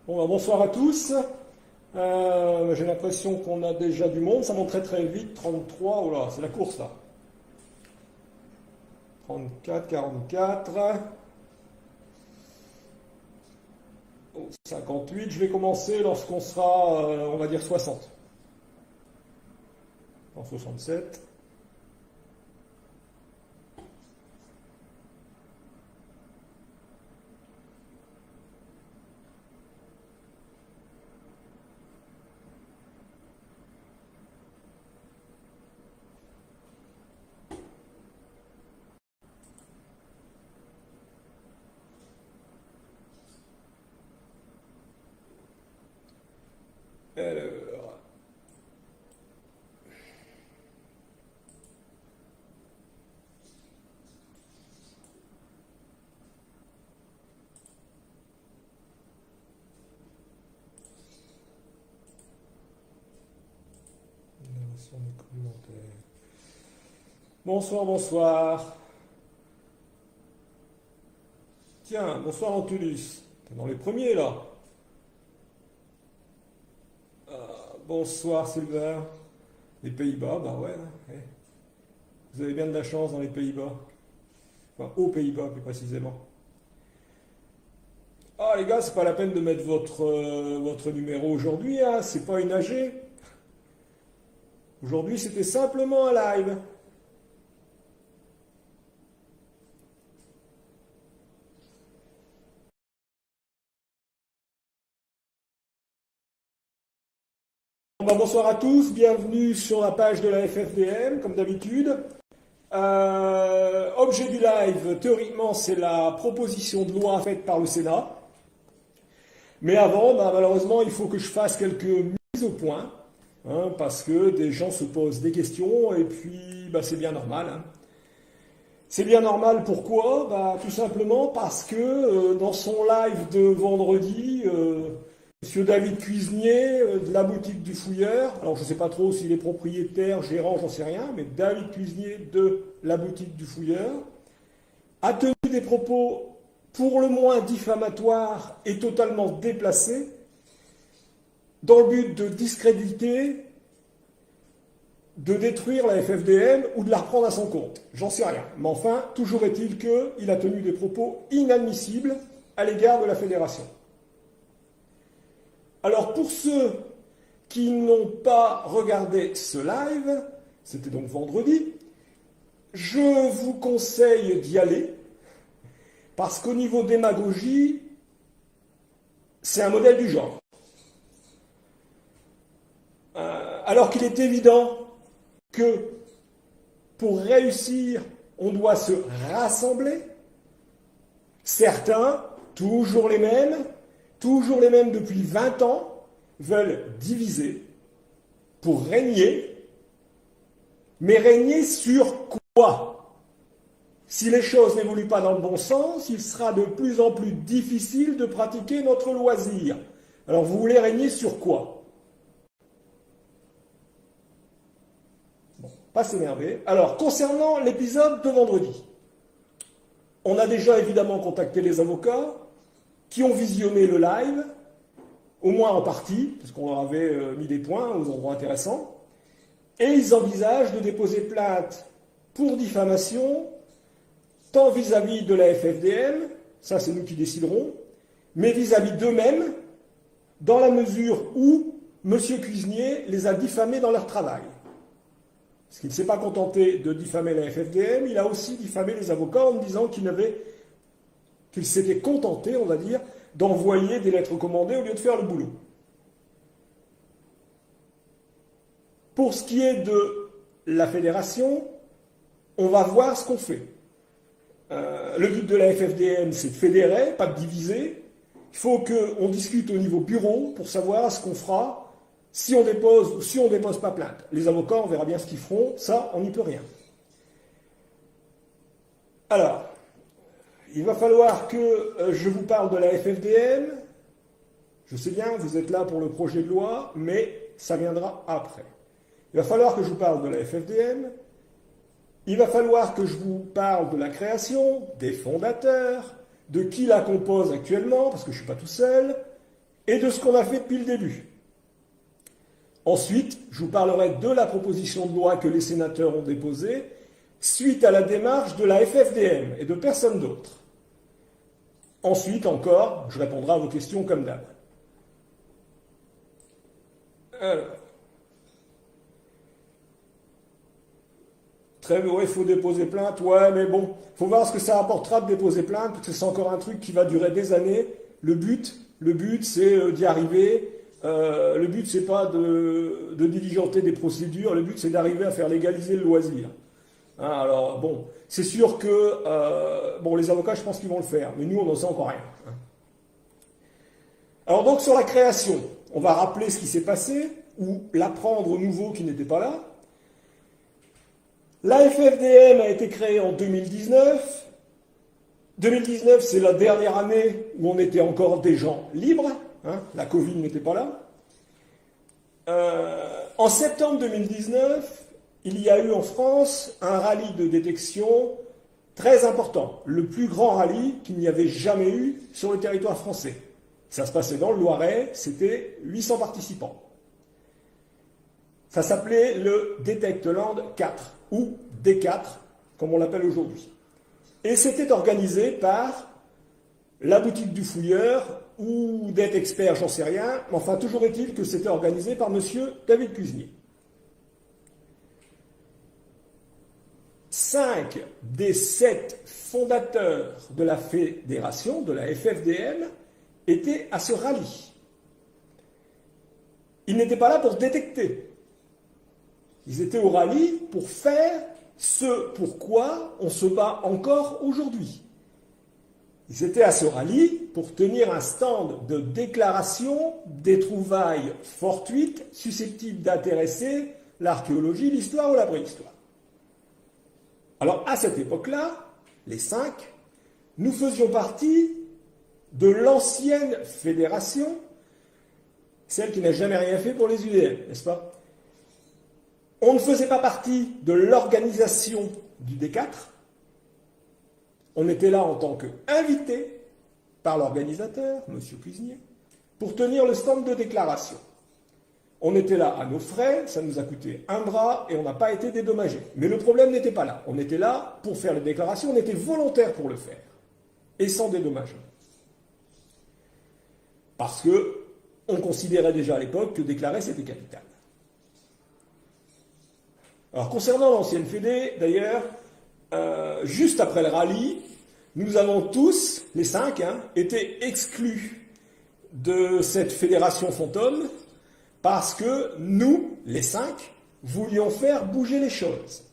Bonsoir à tous. J'ai l'impression qu'on a déjà du monde. Ça monte très très vite. 33, oh là, c'est la course là. 34, 44. Oh, 58. Je vais commencer lorsqu'on sera, on va dire 60. En 67. Alors, sur les commentaires. Bonsoir, bonsoir. Tiens, bonsoir Antulus. T'es dans les premiers là. Bonsoir Silver. Les Pays-Bas, bah ouais. Vous avez bien de la chance dans les Pays-Bas. Enfin, aux Pays-Bas plus précisément. Ah les gars, c'est pas la peine de mettre votre numéro aujourd'hui, hein. C'est pas une AG. Aujourd'hui, c'était simplement un live. Bonsoir à tous, bienvenue sur la page de la FFDM, comme d'habitude. Objet du live, théoriquement, c'est la proposition de loi faite par le Sénat. Mais avant, malheureusement, il faut que je fasse quelques mises au point, hein, parce que des gens se posent des questions, et puis c'est bien normal. Hein. C'est bien normal, pourquoi? Tout simplement parce que dans son live de vendredi, Monsieur David Cuisinier de la boutique du Fouilleur, alors je ne sais pas trop s'il est propriétaire, gérant, j'en sais rien, mais David Cuisinier de la boutique du Fouilleur a tenu des propos pour le moins diffamatoires et totalement déplacés dans le but de discréditer, de détruire la FFDM ou de la reprendre à son compte. J'en sais rien. Mais enfin, toujours est-il qu'il a tenu des propos inadmissibles à l'égard de la fédération. Alors pour ceux qui n'ont pas regardé ce live, c'était donc vendredi, je vous conseille d'y aller, parce qu'au niveau démagogie, c'est un modèle du genre. Alors qu'il est évident que pour réussir, on doit se rassembler, certains, toujours les mêmes depuis 20 ans, veulent diviser pour régner, mais régner sur quoi? Si les choses n'évoluent pas dans le bon sens, il sera de plus en plus difficile de pratiquer notre loisir. Alors vous voulez régner sur quoi? Bon, pas s'énerver. Alors, concernant l'épisode de vendredi, on a déjà évidemment contacté les avocats qui ont visionné le live, au moins en partie, parce qu'on leur avait mis des points aux endroits intéressants, et ils envisagent de déposer plainte pour diffamation, tant vis-à-vis de la FFDM, ça c'est nous qui déciderons, mais vis-à-vis d'eux-mêmes, dans la mesure où M. Cuisinier les a diffamés dans leur travail. Parce qu'il ne s'est pas contenté de diffamer la FFDM, il a aussi diffamé les avocats en disant qu'il s'était contenté, on va dire, d'envoyer des lettres commandées au lieu de faire le boulot. Pour ce qui est de la fédération, on va voir ce qu'on fait. Le but de la FFDM, c'est de fédérer, pas de diviser. Il faut qu'on discute au niveau bureau pour savoir ce qu'on fera, si on dépose ou si on ne dépose pas plainte. Les avocats, on verra bien ce qu'ils feront, ça, on n'y peut rien. Alors, il va falloir que je vous parle de la FFDM. Je sais bien, vous êtes là pour le projet de loi, mais ça viendra après. Il va falloir que je vous parle de la FFDM. Il va falloir que je vous parle de la création, des fondateurs, de qui la compose actuellement, parce que je ne suis pas tout seul, et de ce qu'on a fait depuis le début. Ensuite, je vous parlerai de la proposition de loi que les sénateurs ont déposée suite à la démarche de la FFDM et de personne d'autre. Ensuite, encore, je répondrai à vos questions comme d'hab. Alors. Très bien, il faut déposer plainte, ouais, mais bon, il faut voir ce que ça apportera de déposer plainte, parce que c'est encore un truc qui va durer des années. Le but c'est d'y arriver. Le but, c'est pas de diligenter des procédures, le but, c'est d'arriver à faire légaliser le loisir. Hein, alors, bon, c'est sûr que, bon, les avocats, je pense qu'ils vont le faire, mais nous, on n'en sait encore rien. Hein. Alors donc, sur la création, on va rappeler ce qui s'est passé, ou l'apprendre au nouveau qui n'était pas là. La FFDM a été créée en 2019. 2019, c'est la dernière année où on était encore des gens libres. Hein, la Covid n'était pas là. En septembre 2019, il y a eu en France un rallye de détection très important. Le plus grand rallye qu'il n'y avait jamais eu sur le territoire français. Ça se passait dans le Loiret, c'était 800 participants. Ça s'appelait le Detectland 4, ou D4, comme on l'appelle aujourd'hui. Et c'était organisé par la boutique du fouilleur, ou d'être expert, j'en sais rien, mais enfin, toujours est-il que c'était organisé par monsieur David Cusnier. 5 des 7 fondateurs de la fédération, de la FFDM, étaient à ce rallye. Ils n'étaient pas là pour détecter. Ils étaient au rallye pour faire ce pourquoi on se bat encore aujourd'hui. Ils étaient à ce rallye pour tenir un stand de déclaration des trouvailles fortuites susceptibles d'intéresser l'archéologie, l'histoire ou la préhistoire. Alors à cette époque-là, les 5, nous faisions partie de l'ancienne fédération, celle qui n'a jamais rien fait pour les UDM, n'est-ce pas? On ne faisait pas partie de l'organisation du D4. On était là en tant qu'invité par l'organisateur, M. Cusnier, pour tenir le stand de déclaration. On était là à nos frais, ça nous a coûté un bras et on n'a pas été dédommagés. Mais le problème n'était pas là. On était là pour faire les déclarations, on était volontaires pour le faire. Et sans dédommagement. Parce que on considérait déjà à l'époque que déclarer c'était capital. Alors concernant l'ancienne Fédé, d'ailleurs, juste après le rallye, nous avons tous, les 5, été exclus de cette fédération fantôme parce que nous, les 5, voulions faire bouger les choses.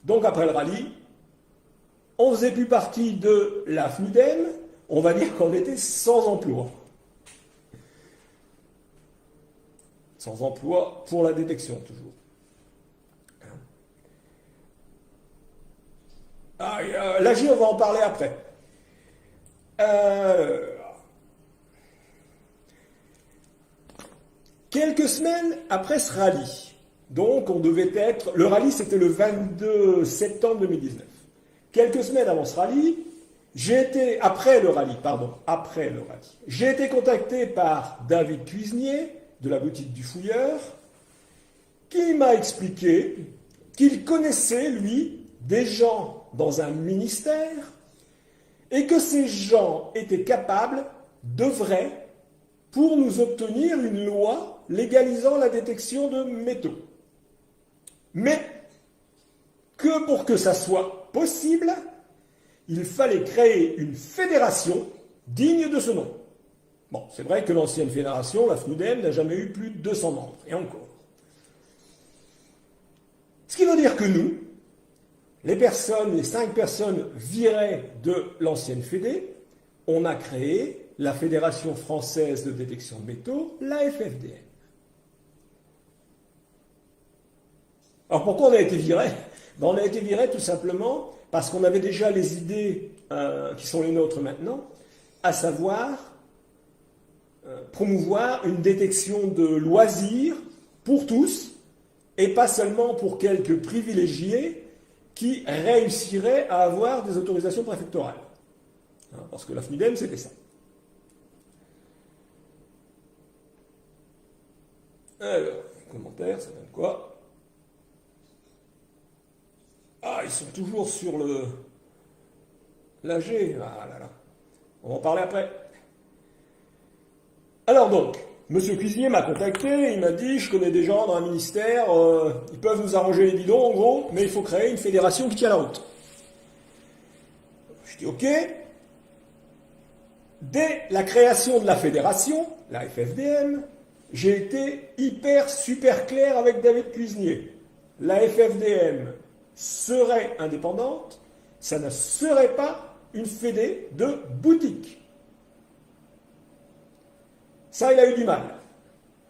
Donc après le rallye, on faisait plus partie de la FNUDEM, on va dire qu'on était sans emploi. Sans emploi pour la détection, toujours. L'AG, on va en parler après. Quelques semaines après ce rallye, donc on devait être... Le rallye, c'était le 22 septembre 2019. Quelques semaines avant ce rallye, après le rallye, j'ai été contacté par David Cusnier, de la boutique du fouilleur, qui m'a expliqué qu'il connaissait, lui, des gens dans un ministère et que ces gens étaient capables d'œuvrer pour nous obtenir une loi légalisant la détection de métaux. Mais que pour que ça soit possible, il fallait créer une fédération digne de ce nom. Bon, c'est vrai que l'ancienne fédération, la FNUDEM, n'a jamais eu plus de 200 membres, et encore. Ce qui veut dire que nous, les 5 personnes virées de l'ancienne Fédé, on a créé la Fédération française de détection de métaux, la FFDM. Alors pourquoi on a été virés? On a été virés tout simplement parce qu'on avait déjà les idées qui sont les nôtres maintenant, à savoir promouvoir une détection de loisirs pour tous, et pas seulement pour quelques privilégiés qui réussiraient à avoir des autorisations préfectorales. Parce que la FNUDEM, c'était ça. Alors, commentaires, ça donne quoi? Ah, ils sont toujours sur l'AG. Ah là là. On va en parler après. Alors donc, Monsieur Cuisinier m'a contacté, il m'a dit, je connais des gens dans un ministère, ils peuvent nous arranger les bidons en gros, mais il faut créer une fédération qui tient la route. Je dis ok. Dès la création de la fédération, la FFDM, j'ai été hyper super clair avec David Cuisinier. La FFDM serait indépendante, ça ne serait pas une fédé de boutique. Ça, il a eu du mal.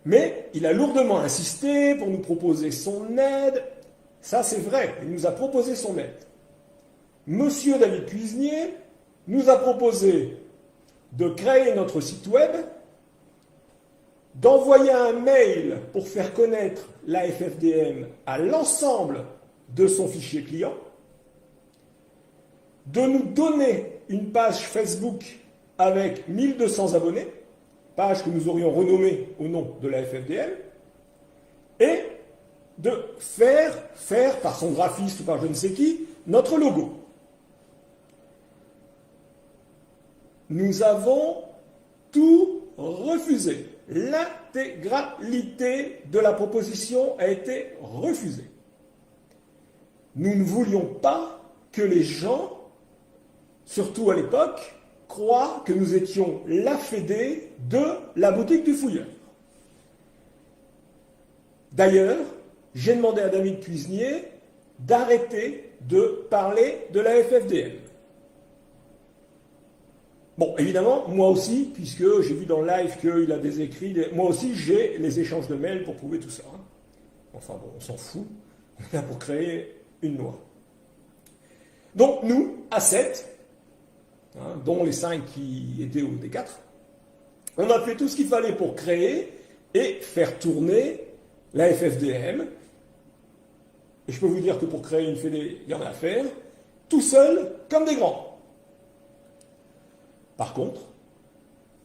Mais il a lourdement insisté pour nous proposer son aide. Ça, c'est vrai, il nous a proposé son aide. Monsieur David Cuisinier nous a proposé de créer notre site web, d'envoyer un mail pour faire connaître la FFDM à l'ensemble de son fichier client, de nous donner une page Facebook avec 1200 abonnés, page que nous aurions renommée au nom de la FFDM, et de faire par son graphiste ou par je ne sais qui, notre logo. Nous avons tout refusé. L'intégralité de la proposition a été refusée. Nous ne voulions pas que les gens, surtout à l'époque, croient que nous étions la fédé de la boutique du fouilleur. D'ailleurs, j'ai demandé à David Cuisinier d'arrêter de parler de la FFDM. Bon, évidemment, moi aussi, puisque j'ai vu dans le live qu'il a des écrits, moi aussi j'ai les échanges de mails pour prouver tout ça. Enfin bon, on s'en fout, on est là pour créer une loi. Donc nous, à 7, dont les 5 qui étaient au D4, on a fait tout ce qu'il fallait pour créer et faire tourner la FFDM. Et je peux vous dire que pour créer une fédé, il y en a à faire, tout seul, comme des grands. Par contre,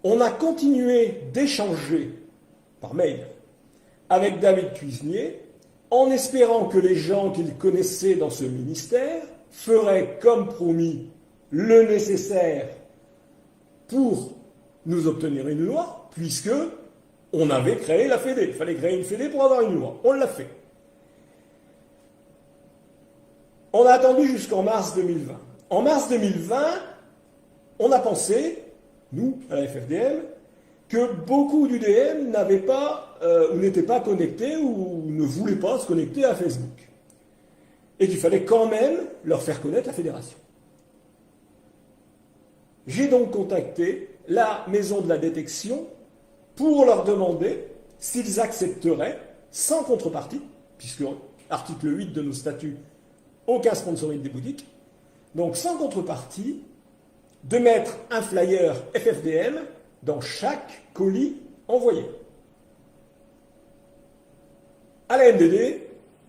on a continué d'échanger par mail avec David Cuisinier en espérant que les gens qu'il connaissait dans ce ministère feraient, comme promis, le nécessaire pour nous obtenir une loi, puisque on avait créé la fédé. Il fallait créer une fédé pour avoir une loi. On l'a fait. On a attendu jusqu'en mars 2020. En mars 2020, on a pensé, nous, à la FFDM, que beaucoup d'UDM n'avaient pas, ou n'étaient pas connectés, ou ne voulaient pas se connecter à Facebook. Et qu'il fallait quand même leur faire connaître la fédération. J'ai donc contacté la maison de la détection pour leur demander s'ils accepteraient, sans contrepartie, puisque article 8 de nos statuts, aucun sponsoring des boutiques, donc sans contrepartie, de mettre un flyer FFDM dans chaque colis envoyé. À la MDD,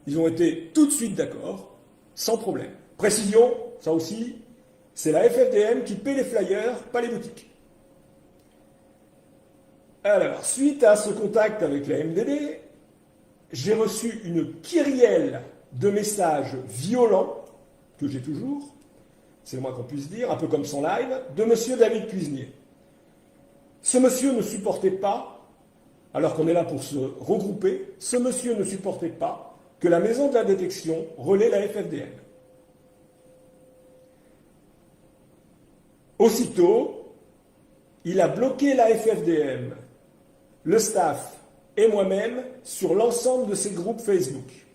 ils ont été tout de suite d'accord, sans problème. Précision, ça aussi, c'est la FFDM qui paie les flyers, pas les boutiques. Alors, suite à ce contact avec la MDD, j'ai reçu une kyrielle de messages violents, que j'ai toujours, c'est le moins qu'on puisse dire, un peu comme son live, de monsieur David Cuisinier. Ce monsieur ne supportait pas, alors qu'on est là pour se regrouper, ce monsieur ne supportait pas que la maison de la détection relaie la FFDM. Aussitôt, il a bloqué la FFDM, le staff et moi-même sur l'ensemble de ses groupes Facebook.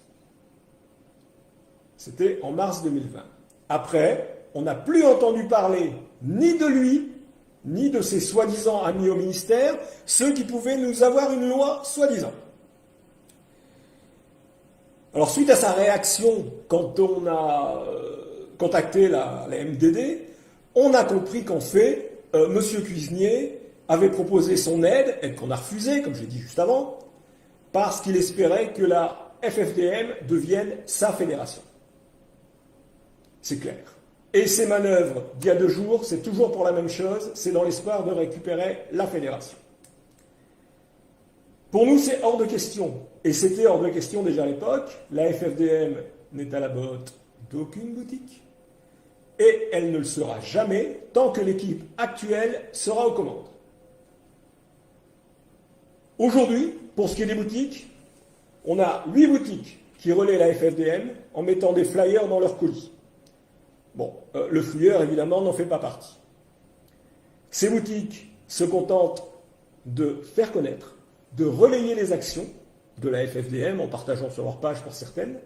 C'était en mars 2020. Après, on n'a plus entendu parler ni de lui, ni de ses soi-disant amis au ministère, ceux qui pouvaient nous avoir une loi soi-disant. Alors, suite à sa réaction, quand on a contacté la MDD, on a compris qu'en fait, M. Cuisinier avait proposé son aide qu'on a refusée, comme j'ai dit juste avant, parce qu'il espérait que la FFDM devienne sa fédération. C'est clair. Et ces manœuvres d'il y a 2 jours, c'est toujours pour la même chose, c'est dans l'espoir de récupérer la fédération. Pour nous, c'est hors de question. Et c'était hors de question déjà à l'époque. La FFDM n'est à la botte d'aucune boutique. Et elle ne le sera jamais tant que l'équipe actuelle sera aux commandes. Aujourd'hui, pour ce qui est des boutiques, on a 8 boutiques qui relaient la FFDM en mettant des flyers dans leurs colis. Bon, le fouilleur, évidemment, n'en fait pas partie. Ces boutiques se contentent de faire connaître, de relayer les actions de la FFDM en partageant sur leur page pour certaines,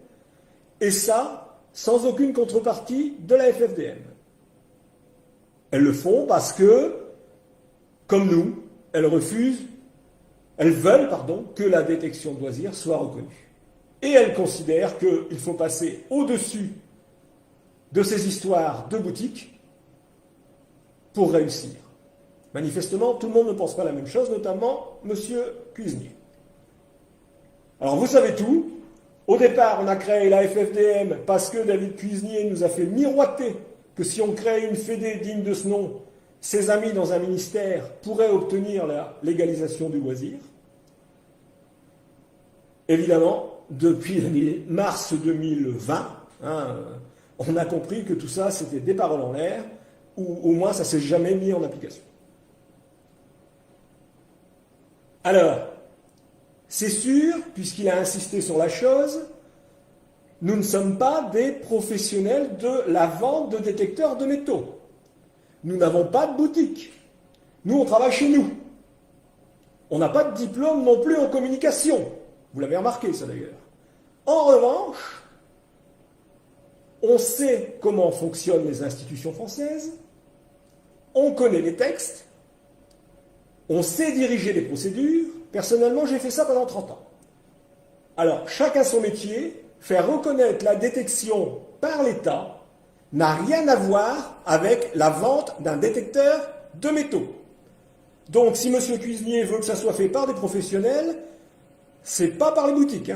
et ça, sans aucune contrepartie de la FFDM. Elles le font parce que, comme nous, elles veulent que la détection de loisirs soit reconnue. Et elles considèrent qu'il faut passer au-dessus de ces histoires de boutiques pour réussir. Manifestement, tout le monde ne pense pas la même chose, notamment M. Cuisinier. Alors vous savez tout. Au départ, on a créé la FFDM parce que David Cuisinier nous a fait miroiter que si on crée une fédé digne de ce nom, ses amis dans un ministère pourraient obtenir la légalisation du loisir. Évidemment, depuis mars 2020, on a compris que tout ça, c'était des paroles en l'air, ou au moins ça ne s'est jamais mis en application. Alors, c'est sûr, puisqu'il a insisté sur la chose, nous ne sommes pas des professionnels de la vente de détecteurs de métaux. Nous n'avons pas de boutique. Nous, on travaille chez nous. On n'a pas de diplôme non plus en communication. Vous l'avez remarqué, ça d'ailleurs. En revanche, on sait comment fonctionnent les institutions françaises, on connaît les textes, on sait diriger les procédures. Personnellement, j'ai fait ça pendant 30 ans. Alors, chacun son métier, faire reconnaître la détection par l'État n'a rien à voir avec la vente d'un détecteur de métaux. Donc, si M. Cuisinier veut que ça soit fait par des professionnels, c'est pas par les boutiques.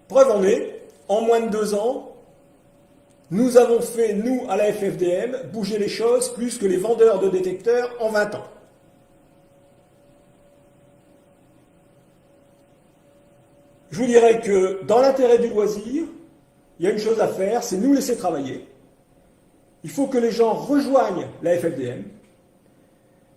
Preuve en est, en moins de 2 ans, nous avons fait, nous, à la FFDM, bouger les choses plus que les vendeurs de détecteurs en 20 ans. Je vous dirais que dans l'intérêt du loisir, il y a une chose à faire, c'est nous laisser travailler. Il faut que les gens rejoignent la FFDM,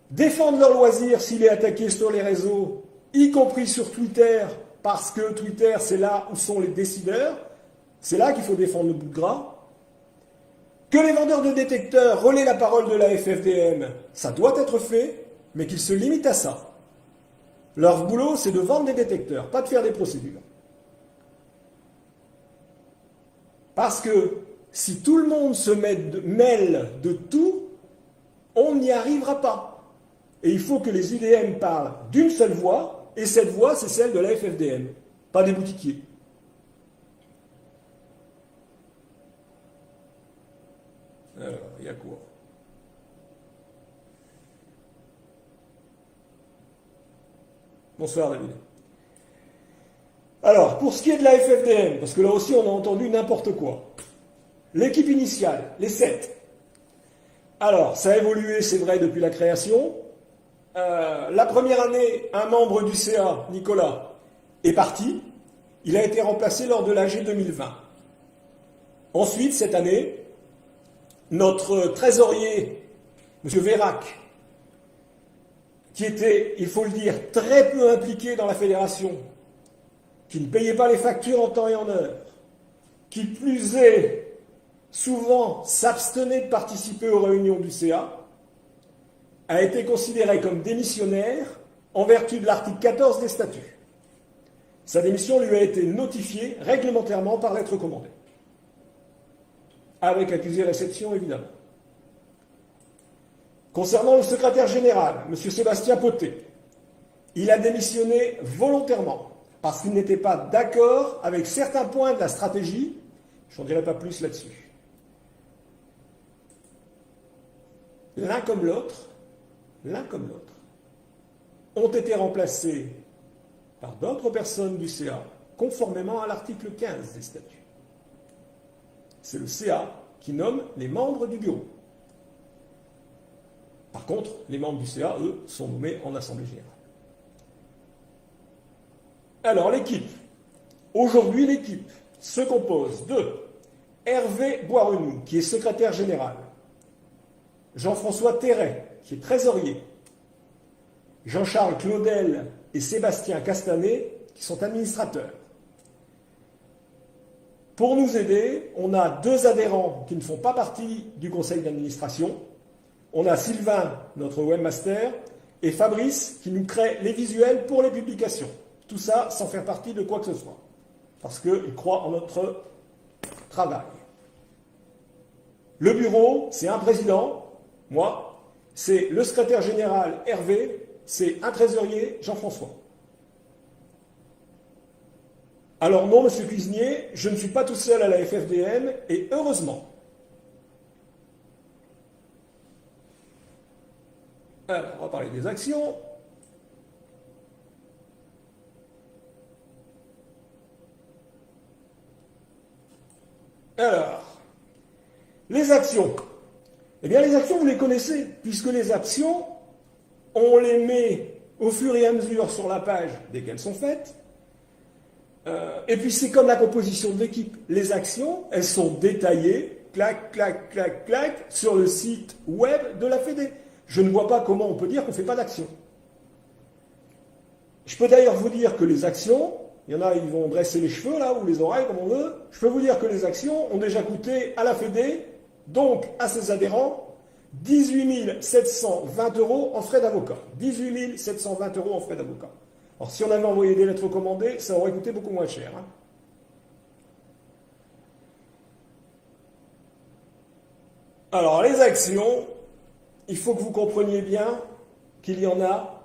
défendent leur loisir s'il est attaqué sur les réseaux, y compris sur Twitter, parce que Twitter, c'est là où sont les décideurs, c'est là qu'il faut défendre le bout de gras. Que les vendeurs de détecteurs relaient la parole de la FFDM, ça doit être fait, mais qu'ils se limitent à ça. Leur boulot, c'est de vendre des détecteurs, pas de faire des procédures. Parce que si tout le monde se mêle de tout, on n'y arrivera pas. Et il faut que les UDM parlent d'une seule voix, et cette voix, c'est celle de la FFDM, pas des boutiquiers. Alors, il y a quoi ? Bonsoir David. Alors, pour ce qui est de la FFDM, parce que là aussi on a entendu n'importe quoi. L'équipe initiale, les 7. Alors, ça a évolué, c'est vrai, depuis la création. La première année, un membre du CA, Nicolas, est parti. Il a été remplacé lors de l'AG 2020. Ensuite, cette année, notre trésorier, M. Vérac, qui était, il faut le dire, très peu impliqué dans la fédération, qui ne payait pas les factures en temps et en heure, qui plus est, souvent s'abstenait de participer aux réunions du CA, a été considéré comme démissionnaire en vertu de l'article 14 des statuts. Sa démission lui a été notifiée réglementairement par lettre commandée. Avec accusé-réception, évidemment. Concernant le secrétaire général, M. Sébastien Potet, il a démissionné volontairement parce qu'il n'était pas d'accord avec certains points de la stratégie. Je n'en dirai pas plus là-dessus. L'un comme l'autre, ont été remplacés par d'autres personnes du CA, conformément à l'article 15 des statuts. C'est le CA qui nomme les membres du bureau. Par contre, les membres du CA, eux, sont nommés en assemblée générale. Alors, l'équipe. Aujourd'hui, l'équipe se compose de Hervé Boirenou, qui est secrétaire général, Jean-François Terret, qui est trésorier, Jean-Charles Claudel et Sébastien Castanet, qui sont administrateurs. Pour nous aider, on a 2 adhérents qui ne font pas partie du conseil d'administration. On a Sylvain, notre webmaster, et Fabrice, qui nous crée les visuels pour les publications. Tout ça sans faire partie de quoi que ce soit, parce qu'ils croient en notre travail. Le bureau, c'est un président, moi, c'est le secrétaire général Hervé, c'est un trésorier, Jean-François. Alors non, monsieur Cuisinier, je ne suis pas tout seul à la FFDM, et heureusement. Alors, on va parler des actions. Alors, les actions. Eh bien, les actions, vous les connaissez, puisque les actions, on les met au fur et à mesure sur la page dès qu'elles sont faites. Et puis c'est comme la composition de l'équipe. Les actions, elles sont détaillées, clac, clac, clac, clac, sur le site web de la Fédé. Je ne vois pas comment on peut dire qu'on ne fait pas d'action. Je peux d'ailleurs vous dire que les actions, il y en a, ils vont dresser les cheveux là, ou les oreilles, comme on veut. Je peux vous dire que les actions ont déjà coûté à la Fédé, donc à ses adhérents, 18 720 € en frais d'avocat. 18 720 € en frais d'avocat. Alors, si on avait envoyé des lettres recommandées, ça aurait coûté beaucoup moins cher. Hein. Alors, les actions, il faut que vous compreniez bien qu'il y en a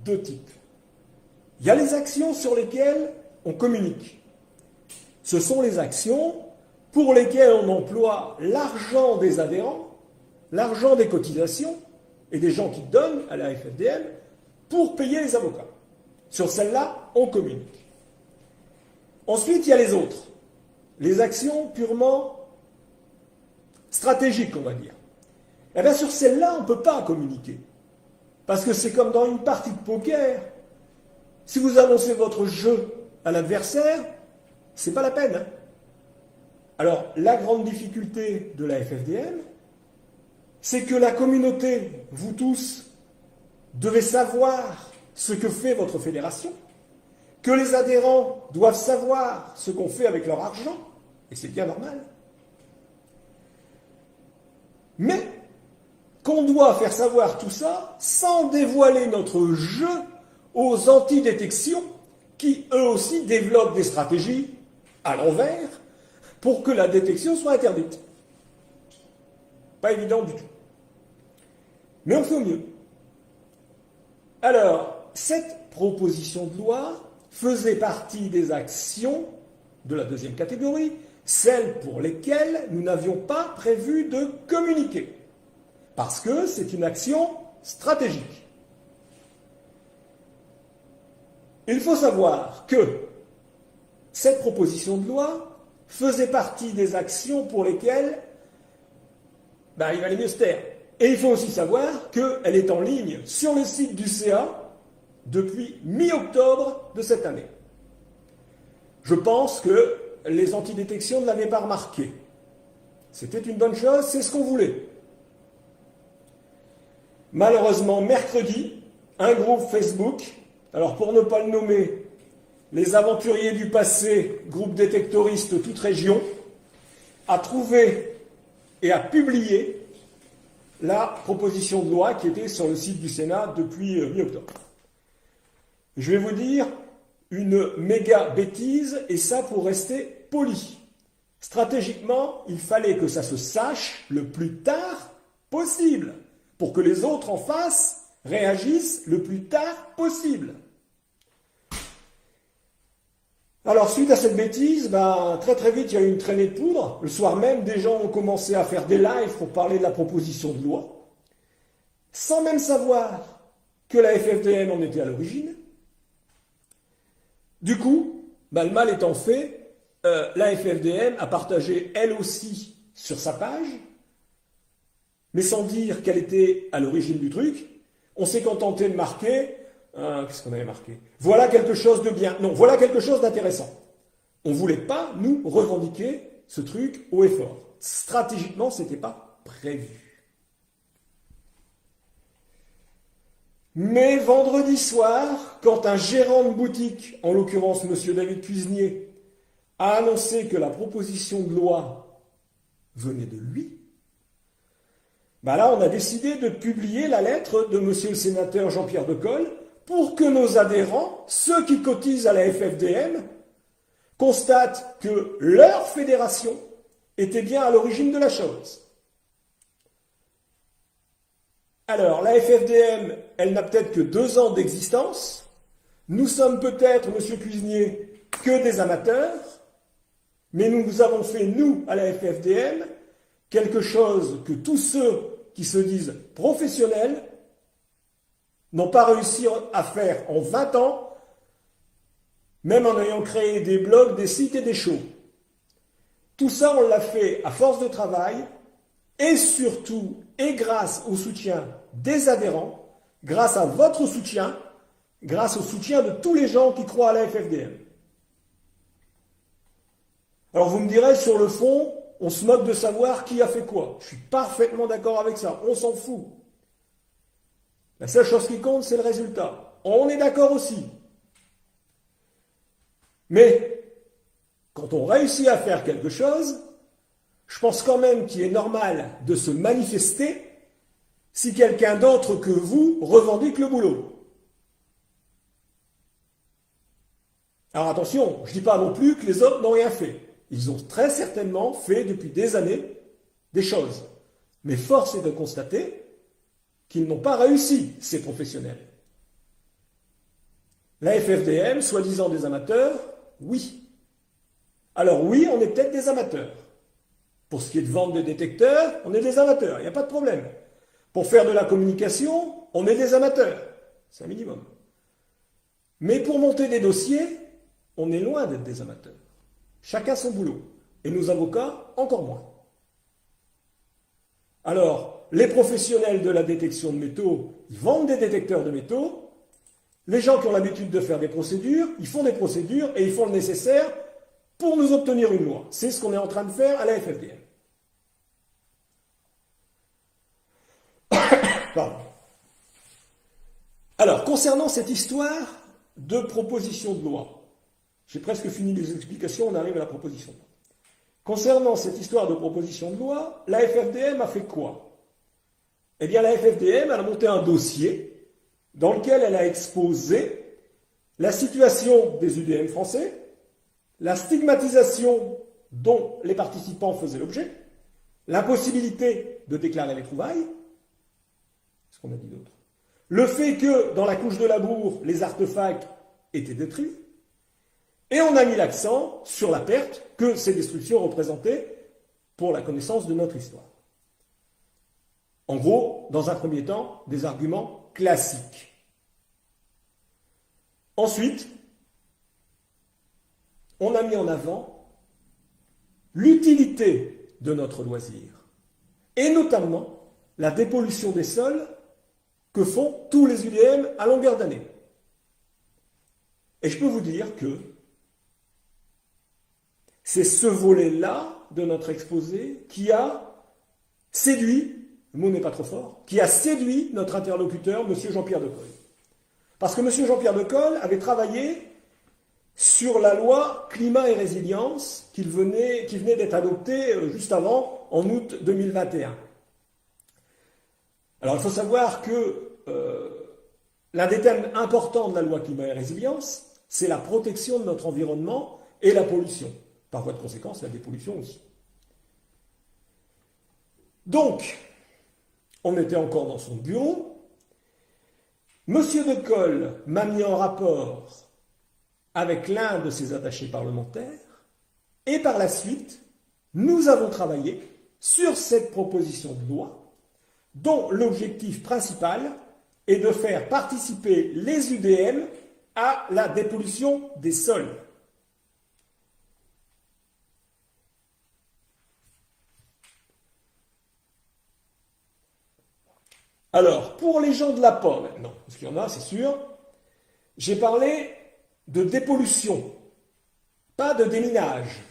2 types. Il y a les actions sur lesquelles on communique. Ce sont les actions pour lesquelles on emploie l'argent des adhérents, l'argent des cotisations et des gens qui donnent à la FFDM pour payer les avocats. Sur celles-là, on communique. Ensuite, il y a les autres. Les actions purement stratégiques, on va dire. Eh bien, sur celles-là, on ne peut pas communiquer. Parce que c'est comme dans une partie de poker. Si vous annoncez votre jeu à l'adversaire, c'est pas la peine. Hein. Alors, la grande difficulté de la FFDM, c'est que la communauté, vous tous, devez savoir ce que fait votre fédération, que les adhérents doivent savoir ce qu'on fait avec leur argent, et c'est bien normal. Mais qu'on doit faire savoir tout ça sans dévoiler notre jeu aux antidétections qui, eux aussi, développent des stratégies à l'envers pour que la détection soit interdite. Pas évident du tout. Mais on fait au mieux. Alors, cette proposition de loi faisait partie des actions de la 2e catégorie, celles pour lesquelles nous n'avions pas prévu de communiquer, parce que c'est une action stratégique. Il faut savoir que cette proposition de loi faisait partie des actions pour lesquelles il valait mieux se taire. Et il faut aussi savoir qu'elle est en ligne sur le site du CA depuis mi-octobre de cette année. Je pense que les antidétections ne l'avaient pas remarqué. C'était une bonne chose, c'est ce qu'on voulait. Malheureusement, mercredi, un groupe Facebook, alors pour ne pas le nommer, les aventuriers du passé, groupe détectoriste toute région, a trouvé et a publié la proposition de loi qui était sur le site du Sénat depuis mi-octobre. Je vais vous dire une méga bêtise, et ça pour rester poli. Stratégiquement, il fallait que ça se sache le plus tard possible, pour que les autres en face réagissent le plus tard possible. Alors, suite à cette bêtise, très très vite, il y a eu une traînée de poudre. Le soir même, des gens ont commencé à faire des lives pour parler de la proposition de loi, sans même savoir que la FFDM en était à l'origine. Du coup, le mal étant fait, la FFDM a partagé elle aussi sur sa page, mais sans dire qu'elle était à l'origine du truc. On s'est contenté de marquer Qu'est-ce qu'on avait marqué? Voilà quelque chose de bien. Non, voilà quelque chose d'intéressant. On ne voulait pas, nous, revendiquer ce truc haut et fort. Stratégiquement, ce n'était pas prévu. Mais vendredi soir, quand un gérant de boutique, en l'occurrence M. David Cuisinier, a annoncé que la proposition de loi venait de lui, ben là on a décidé de publier la lettre de M. le sénateur Jean-Pierre Decool pour que nos adhérents, ceux qui cotisent à la FFDM, constatent que leur fédération était bien à l'origine de la chose. Alors, la FFDM, elle n'a peut-être que 2 ans d'existence. Nous sommes peut-être, Monsieur Cuisinier, que des amateurs, mais nous avons fait, nous, à la FFDM, quelque chose que tous ceux qui se disent professionnels n'ont pas réussi à faire en 20 ans, même en ayant créé des blogs, des sites et des shows. Tout ça, on l'a fait à force de travail, et surtout, et grâce au soutien des adhérents, grâce à votre soutien, grâce au soutien de tous les gens qui croient à la FFDM. Alors vous me direz, sur le fond, on se moque de savoir qui a fait quoi. Je suis parfaitement d'accord avec ça, on s'en fout. La seule chose qui compte, c'est le résultat. On est d'accord aussi. Mais, quand on réussit à faire quelque chose, je pense quand même qu'il est normal de se manifester si quelqu'un d'autre que vous revendique le boulot. Alors attention, je ne dis pas non plus que les autres n'ont rien fait. Ils ont très certainement fait depuis des années des choses. Mais force est de constater qu'ils n'ont pas réussi, ces professionnels. La FFDM, soi-disant des amateurs, oui. Alors oui, on est peut-être des amateurs. Pour ce qui est de vendre des détecteurs, on est des amateurs, il n'y a pas de problème. Pour faire de la communication, on est des amateurs. C'est un minimum. Mais pour monter des dossiers, on est loin d'être des amateurs. Chacun son boulot. Et nos avocats, encore moins. Alors, les professionnels de la détection de métaux, ils vendent des détecteurs de métaux. Les gens qui ont l'habitude de faire des procédures, ils font des procédures et ils font le nécessaire pour nous obtenir une loi. C'est ce qu'on est en train de faire à la FFDM. Pardon. Alors, concernant cette histoire de proposition de loi, j'ai presque fini les explications, on arrive à la proposition de loi. Concernant cette histoire de proposition de loi, la FFDM a fait quoi? Eh bien, la FFDM, elle a monté un dossier dans lequel elle a exposé la situation des UDM français, la stigmatisation dont les participants faisaient l'objet, l'impossibilité de déclarer les trouvailles, ce qu'on a dit d'autre, le fait que dans la couche de labour, les artefacts étaient détruits, et on a mis l'accent sur la perte que ces destructions représentaient pour la connaissance de notre histoire. En gros, dans un premier temps, des arguments classiques. Ensuite, on a mis en avant l'utilité de notre loisir, et notamment la dépollution des sols que font tous les UDM à longueur d'année. Et je peux vous dire que c'est ce volet-là de notre exposé qui a séduit, le mot n'est pas trop fort, qui a séduit notre interlocuteur, M. Jean-Pierre Decool. Parce que M. Jean-Pierre Decool avait travaillé sur la loi climat et résilience qui venait d'être adoptée juste avant, en août 2021. Alors il faut savoir que l'un des thèmes importants de la loi climat et résilience, c'est la protection de notre environnement et la pollution. Par voie de conséquence, la dépollution aussi. Donc, on était encore dans son bureau. Monsieur Decool m'a mis en rapport avec l'un de ses attachés parlementaires, et par la suite, nous avons travaillé sur cette proposition de loi, dont l'objectif principal est de faire participer les UDM à la dépollution des sols. Alors, pour les gens de la POM maintenant, parce qu'il y en a, c'est sûr, J'ai parlé de dépollution, pas de déminage.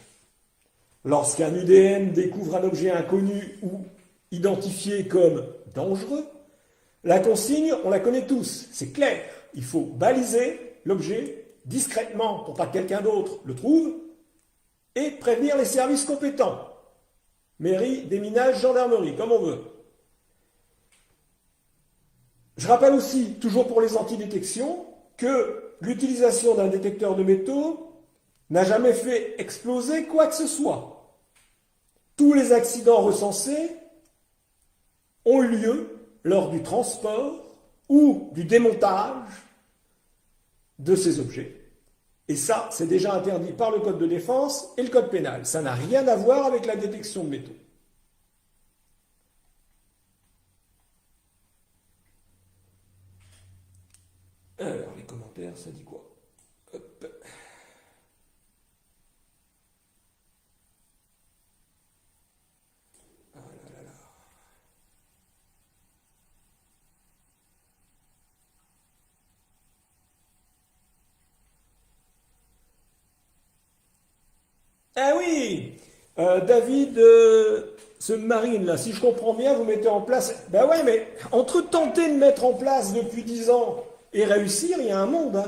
Lorsqu'un UDM découvre un objet inconnu ou identifié comme dangereux, la consigne, on la connaît tous, c'est clair. Il faut baliser l'objet discrètement pour pas que quelqu'un d'autre le trouve et prévenir les services compétents. Mairie, déminage, gendarmerie, comme on veut. Je rappelle aussi, toujours pour les antidétections, que l'utilisation d'un détecteur de métaux n'a jamais fait exploser quoi que ce soit. Tous les accidents recensés ont eu lieu lors du transport ou du démontage de ces objets. Et ça, c'est déjà interdit par le Code de défense et le Code pénal. Ça n'a rien à voir avec la détection de métaux. Alors, les commentaires, ça dit quoi? Hop. Ah là là là. Ah oui, David Submarine, là, si je comprends bien, vous mettez en place... Ben ouais, mais entre tenter de mettre en place depuis 10 ans et réussir, il y a un monde.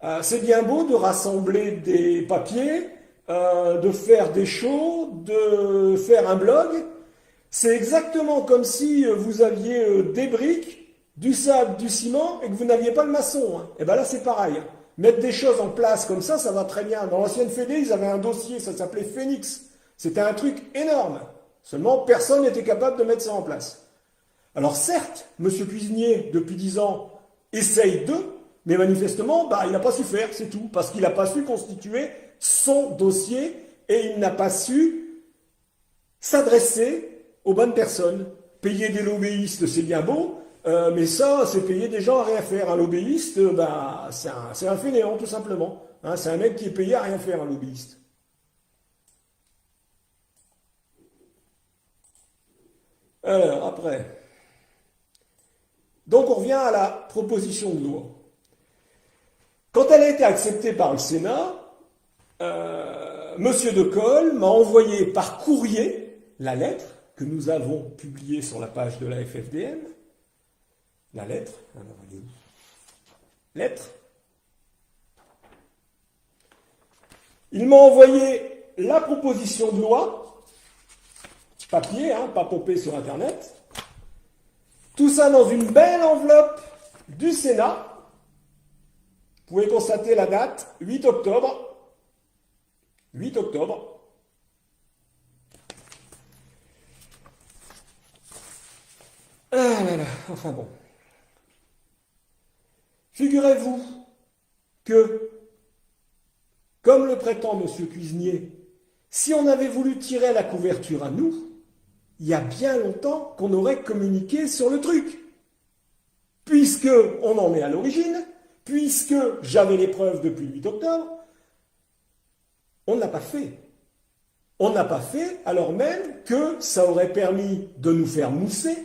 Hein. C'est bien beau de rassembler des papiers, de faire des shows, de faire un blog. C'est exactement comme si vous aviez des briques, du sable, du ciment et que vous n'aviez pas le maçon. Hein. Et bien là, c'est pareil. Hein. Mettre des choses en place comme ça va très bien. Dans l'ancienne Fédé, ils avaient un dossier, ça s'appelait Phoenix. C'était un truc énorme. Seulement, personne n'était capable de mettre ça en place. Alors certes, Monsieur Cuisinier, depuis 10 ans, essaye de, mais manifestement, bah, il n'a pas su faire, c'est tout. Parce qu'il n'a pas su constituer son dossier et il n'a pas su s'adresser aux bonnes personnes. Payer des lobbyistes, c'est bien beau, mais ça, c'est payer des gens à rien faire. Un lobbyiste, bah, c'est un fainéant, tout simplement. Hein, c'est un mec qui est payé à rien faire, un lobbyiste. Alors, après. Donc, on revient à la proposition de loi. Quand elle a été acceptée par le Sénat, Monsieur De Coll m'a envoyé par courrier la lettre que nous avons publiée sur la page de la FFDM. La lettre, alors elle est où? Lettre. Il m'a envoyé la proposition de loi, papier, hein, pas popé sur Internet. Tout ça dans une belle enveloppe du Sénat. Vous pouvez constater la date, 8 octobre. 8 octobre. Ah là là, enfin bon. Figurez-vous que, comme le prétend Monsieur Cuisinier, si on avait voulu tirer la couverture à nous, il y a bien longtemps qu'on aurait communiqué sur le truc. Puisque on en est à l'origine, puisque j'avais les preuves depuis le 8 octobre, on ne l'a pas fait. On n'a pas fait alors même que ça aurait permis de nous faire mousser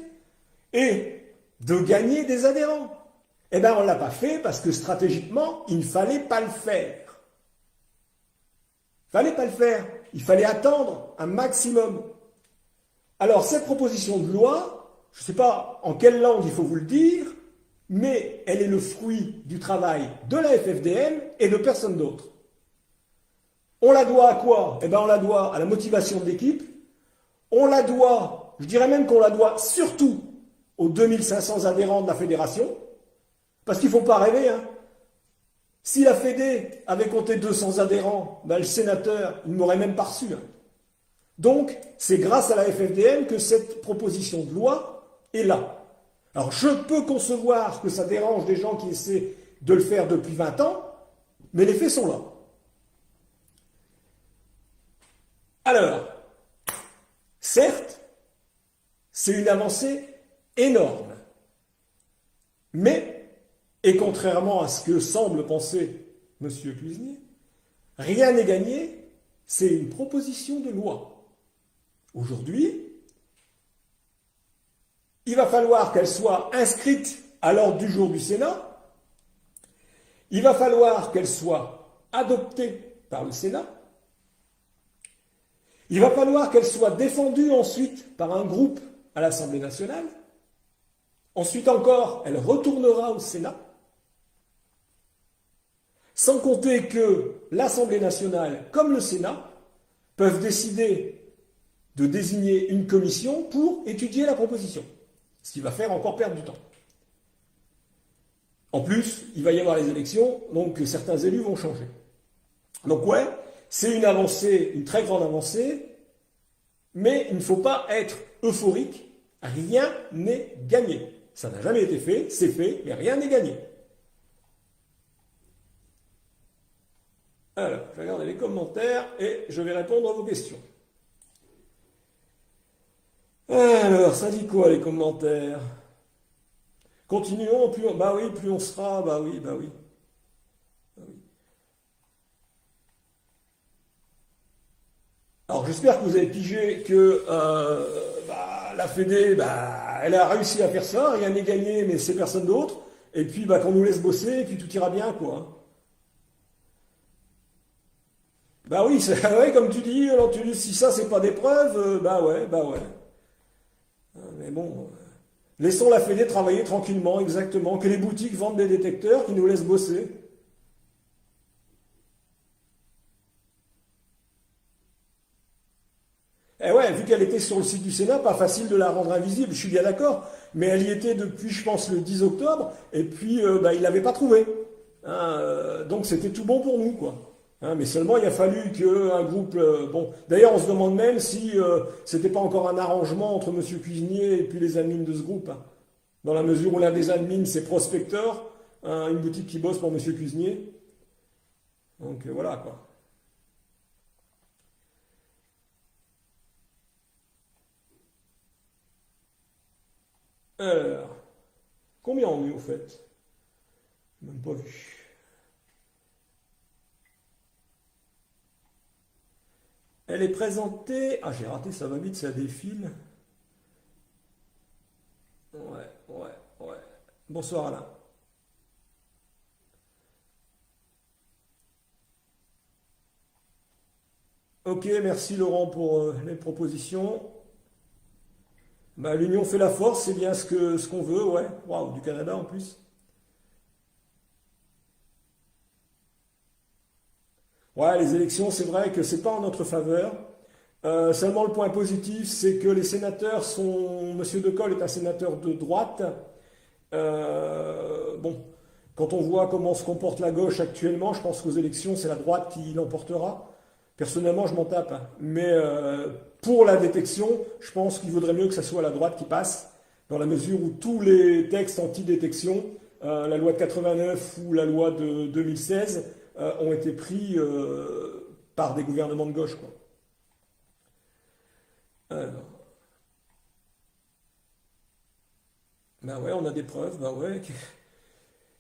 et de gagner des adhérents. Eh bien, on ne l'a pas fait parce que stratégiquement, il ne fallait pas le faire. Il ne fallait pas le faire. Il fallait attendre un maximum. Alors, cette proposition de loi, je ne sais pas en quelle langue il faut vous le dire, mais elle est le fruit du travail de la FFDM et de personne d'autre. On la doit à quoi? Eh bien, on la doit à la motivation de l'équipe. On la doit, je dirais même qu'on la doit surtout aux 2500 adhérents de la fédération. Parce qu'il ne faut pas rêver. Hein. Si la Fédé avait compté 200 adhérents, ben, le sénateur, il ne m'aurait même pas reçu. Hein. Donc, c'est grâce à la FFDM que cette proposition de loi est là. Alors, je peux concevoir que ça dérange des gens qui essaient de le faire depuis 20 ans, mais les faits sont là. Alors, certes, c'est une avancée énorme, mais, et contrairement à ce que semble penser M. Cuisinier, rien n'est gagné, c'est une proposition de loi. Aujourd'hui, il va falloir qu'elle soit inscrite à l'ordre du jour du Sénat, Il va falloir qu'elle soit adoptée par le Sénat. Il va falloir qu'elle soit défendue ensuite par un groupe à l'Assemblée nationale. Ensuite encore, elle retournera au Sénat. Sans compter que l'Assemblée nationale, comme le Sénat, peuvent décider de désigner une commission pour étudier la proposition. Ce qui va faire encore perdre du temps. En plus, il va y avoir les élections, donc certains élus vont changer. Donc ouais, c'est une avancée, une très grande avancée, mais il ne faut pas être euphorique, rien n'est gagné. Ça n'a jamais été fait, c'est fait, mais rien n'est gagné. Alors, je vais regarder les commentaires et je vais répondre à vos questions. Alors, ça dit quoi les commentaires? Continuons, plus on, bah oui, plus on sera, bah oui, bah oui. Bah oui. Alors, j'espère que vous avez pigé que la Fédé, elle a réussi à faire ça, rien n'est gagné, mais c'est personne d'autre. Et puis, qu'on nous laisse bosser, et puis tout ira bien, quoi. Bah oui, ouais, comme tu dis, alors tu dis, si ça c'est pas des preuves, bah ouais, bah ouais. Mais bon, laissons la Fédé travailler tranquillement, exactement, que les boutiques vendent des détecteurs qui nous laissent bosser. Eh ouais, vu qu'elle était sur le site du Sénat, pas facile de la rendre invisible, je suis bien d'accord, mais elle y était depuis, je pense, le 10 octobre, et puis il l'avait pas trouvée. Hein, donc c'était tout bon pour nous, quoi. Hein, mais seulement il a fallu qu'un groupe... bon, d'ailleurs on se demande même si c'était pas encore un arrangement entre M. Cuisinier et puis les admins de ce groupe. Hein. Dans la mesure où l'un des admins c'est Prospector, hein, une boutique qui bosse pour M. Cuisinier. Donc voilà quoi. Alors, combien on est au fait? Même pas vu. Elle est présentée... Ah j'ai raté, ça va vite, ça défile. Ouais, ouais, ouais. Bonsoir Alain. Ok, merci Laurent pour les propositions. L'union fait la force, c'est bien ce qu'on veut, ouais. Waouh, du Canada en plus. Ouais, les élections, c'est vrai que c'est pas en notre faveur. Seulement le point positif, c'est que les sénateurs sont... Monsieur De Col est un sénateur de droite. Bon, quand on voit comment se comporte la gauche actuellement, je pense qu'aux élections, c'est la droite qui l'emportera. Personnellement, je m'en tape. Hein. Mais pour la détection, je pense qu'il vaudrait mieux que ce soit la droite qui passe, dans la mesure où tous les textes anti-détection, la loi de 89 ou la loi de 2016, ont été pris par des gouvernements de gauche, quoi. Alors, bah ouais, on a des preuves, bah ouais.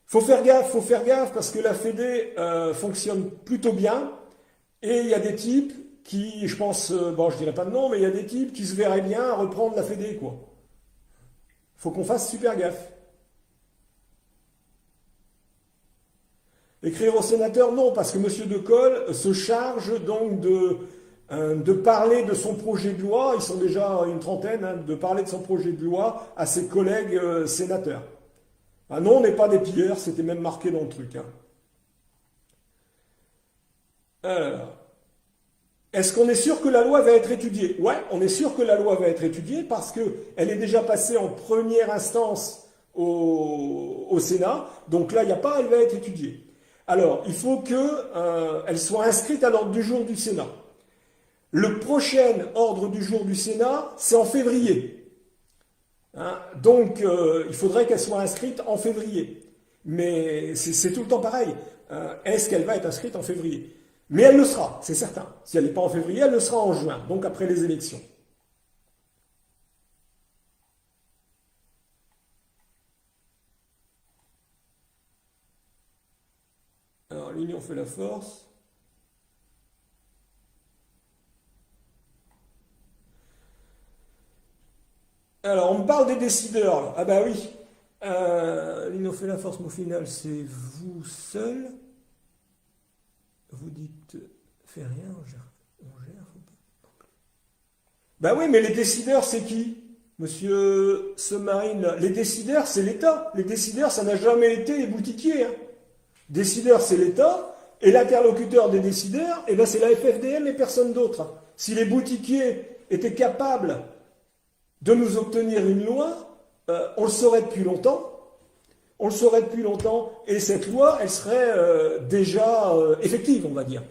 Faut faire gaffe, parce que la Fédé fonctionne plutôt bien, et il y a des types qui, je pense, bon, je dirais pas de nom, mais il y a des types qui se verraient bien à reprendre la Fédé, quoi. Faut qu'on fasse super gaffe. Écrire au sénateur, non, parce que M. De Col se charge donc de parler de son projet de loi, ils sont déjà une trentaine, hein, de parler de son projet de loi à ses collègues sénateurs. Ah non, on n'est pas des pilleurs, c'était même marqué dans le truc. Hein. Alors, est-ce qu'on est sûr que la loi va être étudiée? Ouais, on est sûr que la loi va être étudiée parce qu'elle est déjà passée en première instance au Sénat, donc là, il n'y a pas, elle va être étudiée. Alors, il faut qu'elle soit inscrite à l'ordre du jour du Sénat. Le prochain ordre du jour du Sénat, c'est en février. Hein, donc, il faudrait qu'elle soit inscrite en février. Mais c'est tout le temps pareil. Est-ce qu'elle va être inscrite en février? Mais elle le sera, c'est certain. Si elle n'est pas en février, elle le sera en juin, donc après les élections. Alors, l'union fait la force. Alors, on me parle des décideurs. Ah bah oui. L'inophéla force mot final, c'est vous seul. Vous dites, fais rien, on gère. Faut pas. Ben oui, mais les décideurs, c'est qui? Monsieur Submarine, les décideurs, c'est l'État. Les décideurs, ça n'a jamais été les boutiquiers. Hein. Décideur, c'est l'État. Et l'interlocuteur des décideurs, eh ben, c'est la FFDM et personne d'autre. Si les boutiquiers étaient capables de nous obtenir une loi, on le saurait depuis longtemps. On le saurait depuis longtemps. Et cette loi, elle serait déjà effective, on va dire.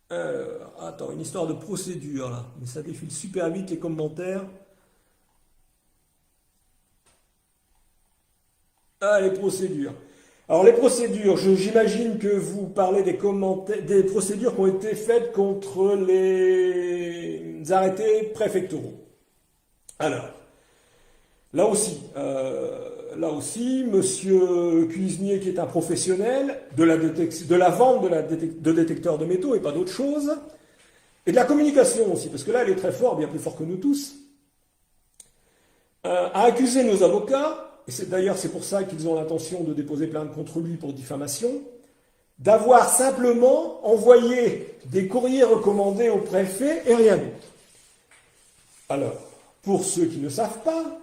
Attends, une histoire de procédure, là. Mais ça défile super vite, les commentaires. Ah, les procédures. Alors les procédures, j'imagine que vous parlez des procédures qui ont été faites contre les arrêtés préfectoraux. Alors, là aussi, Monsieur Cuisinier, qui est un professionnel de la vente de détecteurs de métaux et pas d'autre chose, et de la communication aussi, parce que là, elle est très forte, bien plus fort que nous tous, a accusé nos avocats. Et c'est pour ça qu'ils ont l'intention de déposer plainte contre lui pour diffamation, d'avoir simplement envoyé des courriers recommandés au préfet et rien d'autre. Alors, pour ceux qui ne savent pas,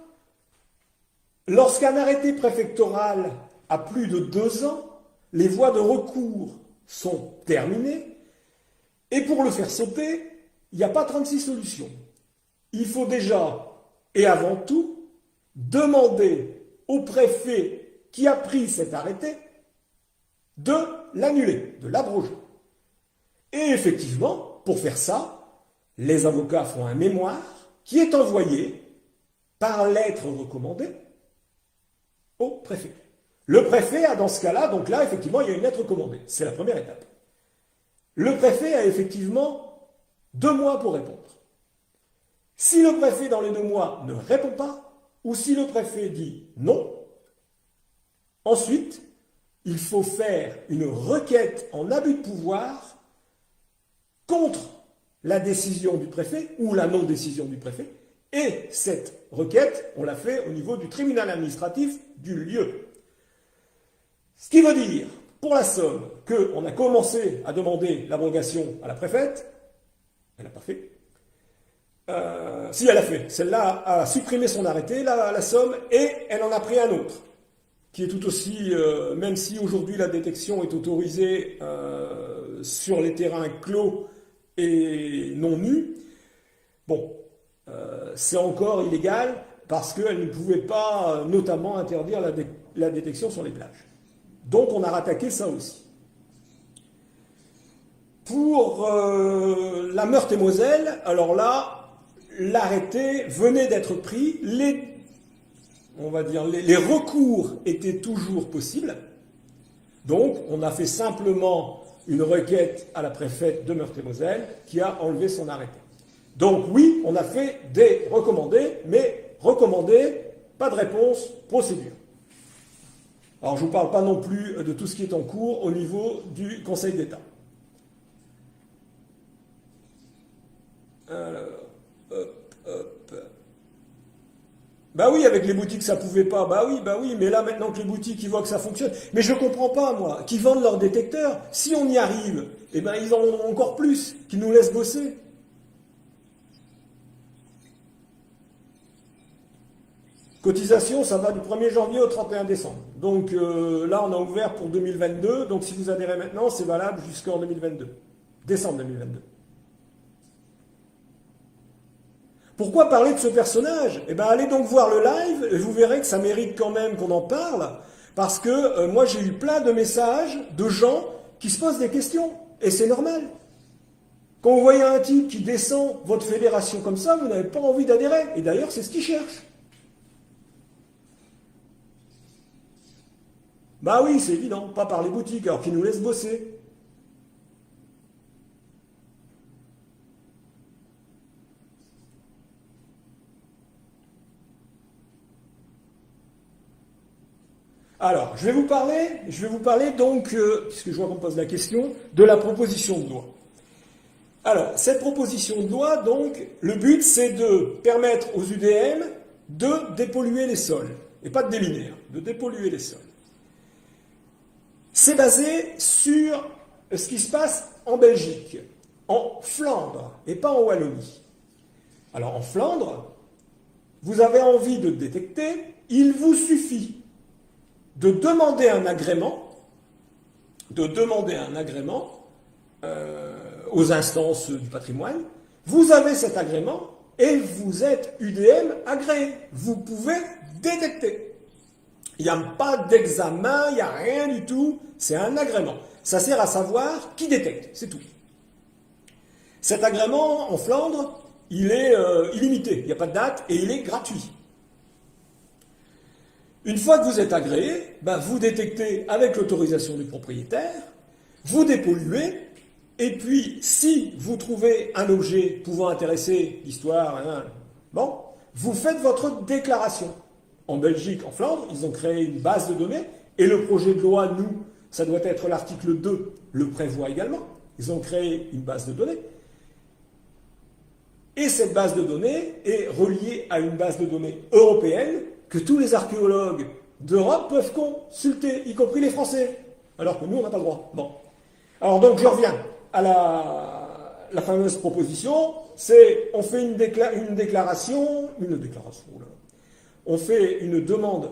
lorsqu'un arrêté préfectoral a plus de 2 ans, les voies de recours sont terminées, et pour le faire sauter, il n'y a pas 36 solutions. Il faut déjà, et avant tout, demander au préfet qui a pris cet arrêté de l'annuler, de l'abroger. Et effectivement, pour faire ça, les avocats font un mémoire qui est envoyé par lettre recommandée au préfet. Le préfet a dans ce cas-là, donc là, effectivement, il y a une lettre recommandée. C'est la première étape. Le préfet a effectivement 2 mois pour répondre. Si le préfet, dans les 2 mois, ne répond pas, ou si le préfet dit non, ensuite, il faut faire une requête en abus de pouvoir contre la décision du préfet ou la non-décision du préfet. Et cette requête, on l'a fait au niveau du tribunal administratif du lieu. Ce qui veut dire, pour la Somme, qu'on a commencé à demander l'abrogation à la préfète, elle n'a pas fait. Si, elle a fait. Celle-là a supprimé son arrêté, la Somme, et elle en a pris un autre, qui est tout aussi, même si aujourd'hui la détection est autorisée sur les terrains clos et non nus, bon, c'est encore illégal parce qu'elle ne pouvait pas notamment interdire la détection sur les plages. Donc on a rattaqué ça aussi. Pour la Meurthe-et-Moselle, alors là, l'arrêté venait d'être pris, on va dire, les recours étaient toujours possibles. Donc, on a fait simplement une requête à la préfète de Meurthe-et-Moselle qui a enlevé son arrêté. Donc, oui, on a fait des recommandés, mais recommandés, pas de réponse, procédure. Alors, je ne vous parle pas non plus de tout ce qui est en cours au niveau du Conseil d'État. Bah oui, avec les boutiques, ça pouvait pas. Bah oui, mais là, maintenant que les boutiques, ils voient que ça fonctionne. Mais je comprends pas, moi, qui vendent leurs détecteurs. Si on y arrive, eh ben, ils en ont encore plus, qu'ils nous laissent bosser. Cotisation, ça va du 1er janvier au 31 décembre. Donc là, on a ouvert pour 2022. Donc si vous adhérez maintenant, c'est valable jusqu'en 2022. Décembre 2022. Pourquoi parler de ce personnage? Eh bien, allez donc voir le live, et vous verrez que ça mérite quand même qu'on en parle, parce que moi, j'ai eu plein de messages de gens qui se posent des questions, et c'est normal. Quand vous voyez un type qui descend votre fédération comme ça, vous n'avez pas envie d'adhérer, et d'ailleurs, c'est ce qu'il cherche. Bah oui, c'est évident, pas par les boutiques, alors qu'ils nous laissent bosser. Alors, je vais vous parler donc, puisque je vois qu'on me pose la question, de la proposition de loi. Alors, cette proposition de loi, donc, le but, c'est de permettre aux UDM de dépolluer les sols. Et pas de déminer, hein, de dépolluer les sols. C'est basé sur ce qui se passe en Belgique, en Flandre, et pas en Wallonie. Alors, en Flandre, vous avez envie de détecter, il vous suffit de demander un agrément, aux instances du patrimoine. Vous avez cet agrément et vous êtes UDM agréé. Vous pouvez détecter. Il n'y a pas d'examen, il n'y a rien du tout. C'est un agrément. Ça sert à savoir qui détecte, c'est tout. Cet agrément, en Flandre, il est illimité. Il n'y a pas de date et il est gratuit. Une fois que vous êtes agréé, vous détectez avec l'autorisation du propriétaire, vous dépolluez, et puis si vous trouvez un objet pouvant intéresser l'histoire, vous faites votre déclaration. En Belgique, en Flandre, ils ont créé une base de données, et le projet de loi, nous, ça doit être l'article 2, le prévoit également. Ils ont créé une base de données. Et cette base de données est reliée à une base de données européenne que tous les archéologues d'Europe peuvent consulter, y compris les Français, alors que nous, on n'a pas le droit. Bon. Alors donc, je reviens à la fameuse proposition, c'est on fait une déclaration, on fait une demande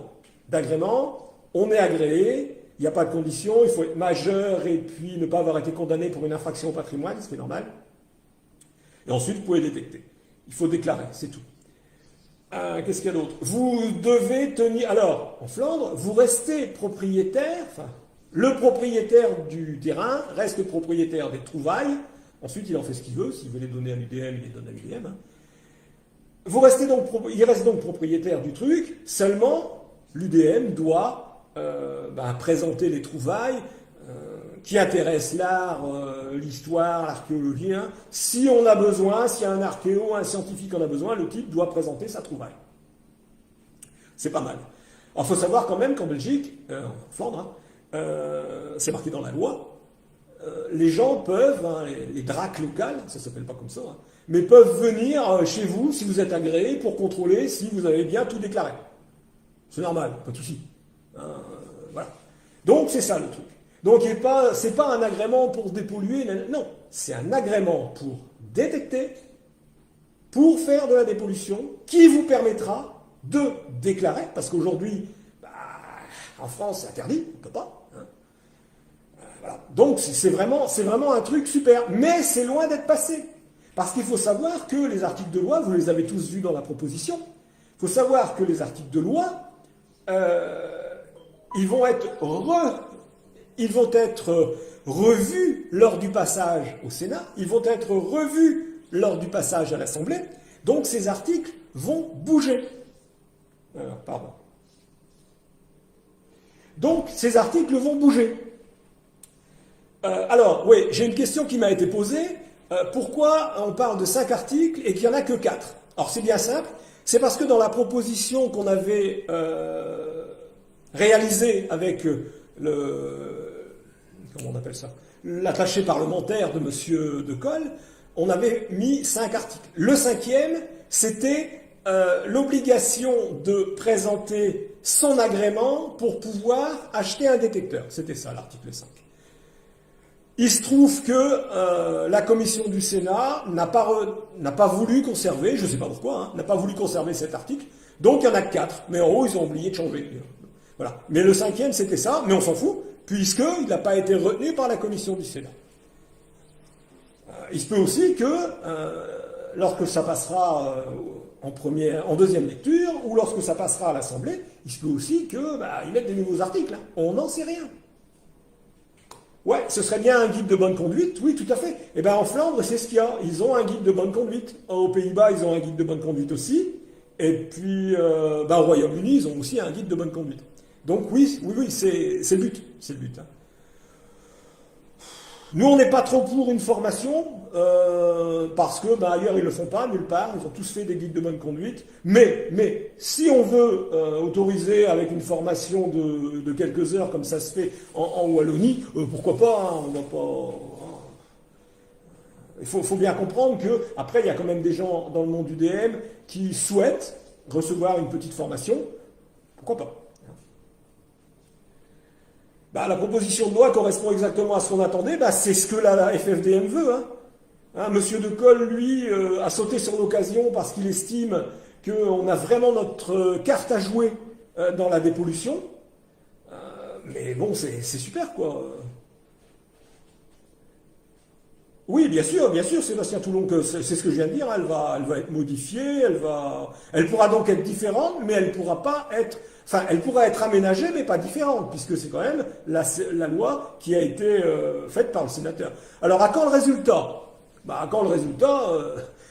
d'agrément, on est agréé, il n'y a pas de condition, il faut être majeur et puis ne pas avoir été condamné pour une infraction au patrimoine, ce qui est normal. Et ensuite, vous pouvez détecter. Il faut déclarer, c'est tout. Qu'est-ce qu'il y a d'autre? Vous devez tenir... Alors, en Flandre, vous restez propriétaire, le propriétaire du terrain reste propriétaire des trouvailles. Ensuite, il en fait ce qu'il veut. S'il veut les donner à l'UDM, il les donne à l'UDM. Il reste donc propriétaire du truc. Seulement, l'UDM doit présenter les trouvailles qui intéressent l'art, l'histoire, l'archéologie. Si on a besoin, si un archéo, un scientifique en a besoin, le type doit présenter sa trouvaille. C'est pas mal. Alors, il faut savoir quand même qu'en Belgique, en Flandre, c'est marqué dans la loi, les gens peuvent, les dracs locales, ça ne s'appelle pas comme ça, mais peuvent venir chez vous, si vous êtes agréé, pour contrôler si vous avez bien tout déclaré. C'est normal, pas de souci. Voilà. Donc, c'est ça le truc. Donc, ce n'est pas un agrément pour dépolluer, non, c'est un agrément pour détecter, pour faire de la dépollution, qui vous permettra de déclarer, parce qu'aujourd'hui, en France, c'est interdit, on ne peut pas. Voilà. Donc, c'est vraiment un truc super, mais c'est loin d'être passé. Parce qu'il faut savoir que les articles de loi, vous les avez tous vus dans la proposition, il faut savoir que les articles de loi, ils vont être revus lors du passage au Sénat, ils vont être revus lors du passage à l'Assemblée, donc ces articles vont bouger. Pardon. Donc ces articles vont bouger. Alors, oui, j'ai une question qui m'a été posée. Pourquoi on parle de 5 articles et qu'il n'y en a que 4? Alors c'est bien simple, c'est parce que dans la proposition qu'on avait réalisée avec comment on appelle ça, l'attaché parlementaire de M. Decolle, on avait mis 5 articles. Le 5e, c'était l'obligation de présenter son agrément pour pouvoir acheter un détecteur. C'était ça, l'article 5. Il se trouve que la commission du Sénat n'a pas voulu conserver, je ne sais pas pourquoi, n'a pas voulu conserver cet article, donc il y en a que 4, mais en haut, ils ont oublié de changer. Voilà. Mais le 5e, c'était ça, mais on s'en fout, puisqu'il n'a pas été retenu par la commission du Sénat. Il se peut aussi que, lorsque ça passera en deuxième lecture, ou lorsque ça passera à l'Assemblée, il se peut aussi qu'ils mettent des nouveaux articles. On n'en sait rien. Ouais, ce serait bien un guide de bonne conduite, oui, tout à fait. Eh bien, en Flandre, c'est ce qu'il y a. Ils ont un guide de bonne conduite. Aux Pays-Bas, ils ont un guide de bonne conduite aussi. Et puis, au Royaume-Uni, ils ont aussi un guide de bonne conduite. Donc oui, c'est le but. C'est le but. Nous, on n'est pas trop pour une formation, parce que ailleurs, ils ne le font pas, nulle part. Ils ont tous fait des guides de bonne conduite. Mais si on veut autoriser avec une formation de quelques heures, comme ça se fait en Wallonie, pourquoi pas, on va pas... faut bien comprendre que après il y a quand même des gens dans le monde du DM qui souhaitent recevoir une petite formation. Pourquoi pas? Bah, la proposition de loi correspond exactement à ce qu'on attendait. Bah, c'est ce que la FFDM veut. Monsieur De Coll, lui, a sauté sur l'occasion parce qu'il estime qu'on a vraiment notre carte à jouer dans la dépollution. Mais bon, c'est super, quoi. Oui, bien sûr, Sébastien Toulon, que c'est ce que je viens de dire, elle va être modifiée, elle pourra donc être différente, mais elle pourra pas être, enfin, elle pourra être aménagée, mais pas différente, puisque c'est quand même la loi qui a été faite par le sénateur. Alors, à quand le résultat? Bah, à quand le résultat?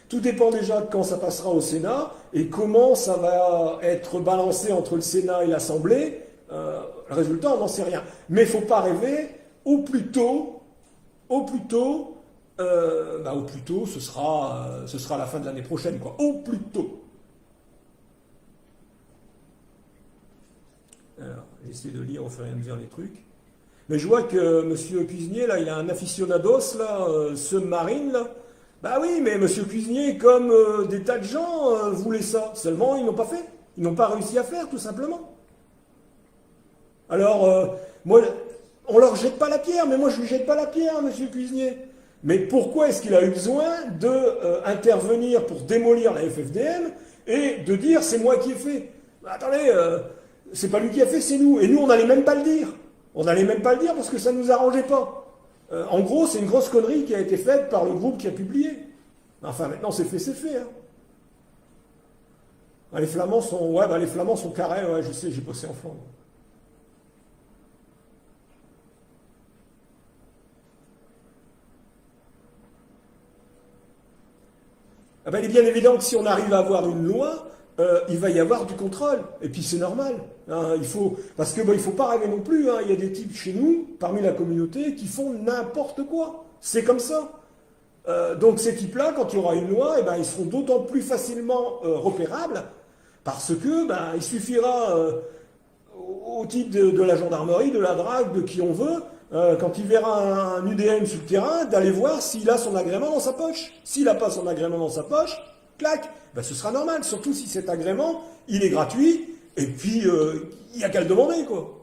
Tout dépend déjà de quand ça passera au Sénat et comment ça va être balancé entre le Sénat et l'Assemblée. Le résultat, on n'en sait rien. Mais il ne faut pas rêver, au plus tôt, ce sera la fin de l'année prochaine, quoi. Au plus tôt. Alors, j'essaie de lire au fur et à mesure les trucs. Mais je vois que Monsieur Cuisinier, là, il a un aficionados, là, submarine, là. Bah oui, mais Monsieur Cuisinier, comme des tas de gens, voulaient ça. Seulement, ils n'ont pas fait. Ils n'ont pas réussi à faire, tout simplement. Alors, moi, on leur jette pas la pierre, mais moi, je lui jette pas la pierre, Monsieur Cuisinier. Mais pourquoi est-ce qu'il a eu besoin d'intervenir pour démolir la FFDM et de dire c'est moi qui ai fait? Bah, attendez, c'est pas lui qui a fait, c'est nous. Et nous, on n'allait même pas le dire. On n'allait même pas le dire parce que ça ne nous arrangeait pas. En gros, c'est une grosse connerie qui a été faite par le groupe qui a publié. Enfin, maintenant, c'est fait, c'est fait. Ah, les Flamands sont, ouais, bah, les Flamands sont carrés, ouais, je sais, j'ai bossé en Flandre. Ah ben, il est bien évident que si on arrive à avoir une loi, il va y avoir du contrôle. Et puis c'est normal. Parce que bon, il faut pas rêver non plus. Il y a des types chez nous, parmi la communauté, qui font n'importe quoi. C'est comme ça. Donc ces types-là, quand il y aura une loi, eh ben, ils seront d'autant plus facilement repérables parce que il suffira au type de la gendarmerie, de la drague, de qui on veut, quand il verra un UDM sur le terrain, d'aller voir s'il a son agrément dans sa poche. S'il n'a pas son agrément dans sa poche, clac, ce sera normal, surtout si cet agrément, il est gratuit, et puis il n'y a qu'à le demander, quoi.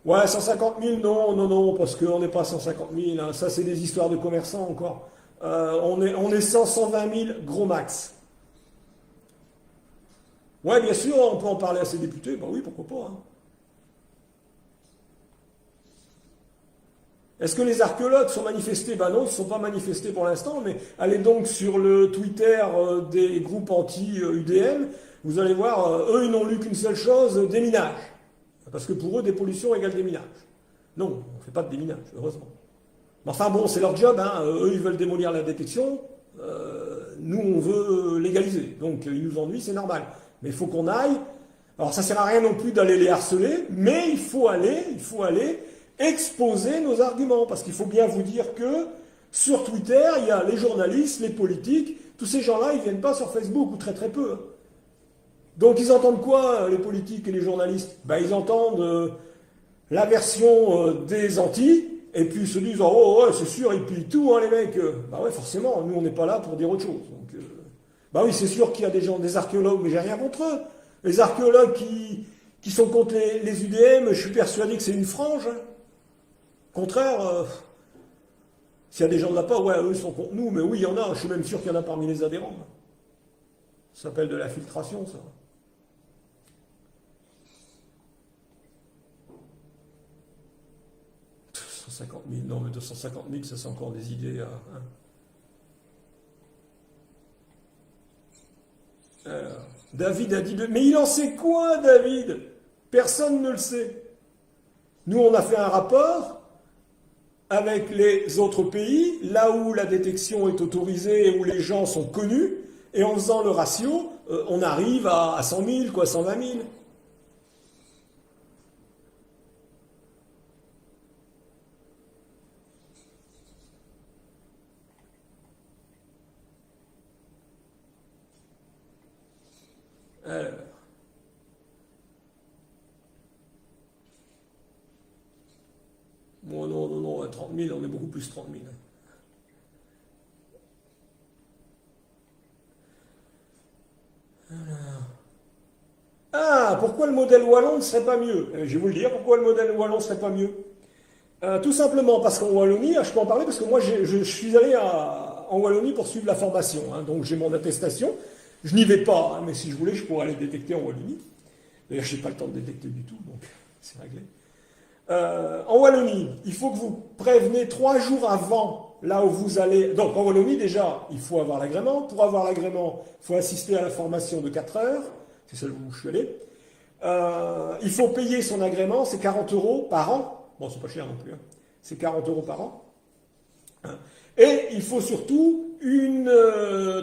Ouais, 150 000, non, non, non, parce qu'on n'est pas 150 000, ça c'est des histoires de commerçants encore. On est 100, 120 000, gros max. Ouais, bien sûr, on peut en parler à ses députés, bah oui, pourquoi pas. Est-ce que les archéologues sont manifestés? Ben non, ils ne sont pas manifestés pour l'instant, mais allez donc sur le Twitter des groupes anti-UDM, vous allez voir, eux, ils n'ont lu qu'une seule chose, déminage. Parce que pour eux, dépollution égale déminage. Non, on ne fait pas de déminage, heureusement. Mais enfin bon, c'est leur job, eux, ils veulent démolir la détection, nous, on veut légaliser. Donc, ils nous ennuient, c'est normal. Mais il faut qu'on aille. Alors, ça ne sert à rien non plus d'aller les harceler, mais il faut aller exposer nos arguments. Parce qu'il faut bien vous dire que sur Twitter, il y a les journalistes, les politiques, tous ces gens-là, ils ne viennent pas sur Facebook, ou très très peu. Donc ils entendent quoi, les politiques et les journalistes? Ils entendent la version des Antilles, et puis ils se disent, oh ouais, c'est sûr, ils pillent tout, les mecs. Ouais, forcément, nous on n'est pas là pour dire autre chose. Donc, oui, c'est sûr qu'il y a des archéologues, mais j'ai rien contre eux. Les archéologues qui sont contre les UDM, je suis persuadé que c'est une frange. Au contraire, s'il y a des gens de la part, ouais, eux ils sont contre nous, mais oui, il y en a, je suis même sûr qu'il y en a parmi les adhérents. Ça s'appelle de la filtration, ça. « 250 000, non mais 250 000, ça c'est encore des idées. David a dit, mais il en sait quoi, David? Personne ne le sait. Nous, on a fait un rapport avec les autres pays, là où la détection est autorisée et où les gens sont connus, et en faisant le ratio, on arrive à 100 000, quoi, 120 000. Alors. Bon, non, 30 000, on est beaucoup plus 30 000. pourquoi le modèle wallon ne serait pas mieux? Je vais vous le dire, pourquoi le modèle wallon ne serait pas mieux. Tout simplement parce qu'en Wallonie, je peux en parler parce que moi je suis allé en Wallonie pour suivre la formation, hein, donc j'ai mon attestation. Je n'y vais pas, hein, mais si je voulais, je pourrais aller détecter en Wallonie. D'ailleurs, je n'ai pas le temps de détecter du tout, donc c'est réglé. En Wallonie, il faut que vous prévenez 3 jours avant là où vous allez. Donc en Wallonie, déjà, il faut avoir l'agrément. Pour avoir l'agrément, il faut assister à la formation de 4 heures. C'est celle où je suis allé. Il faut payer son agrément, c'est 40 € par an. Bon, c'est pas cher non plus, hein. C'est 40 € par an. Et il faut surtout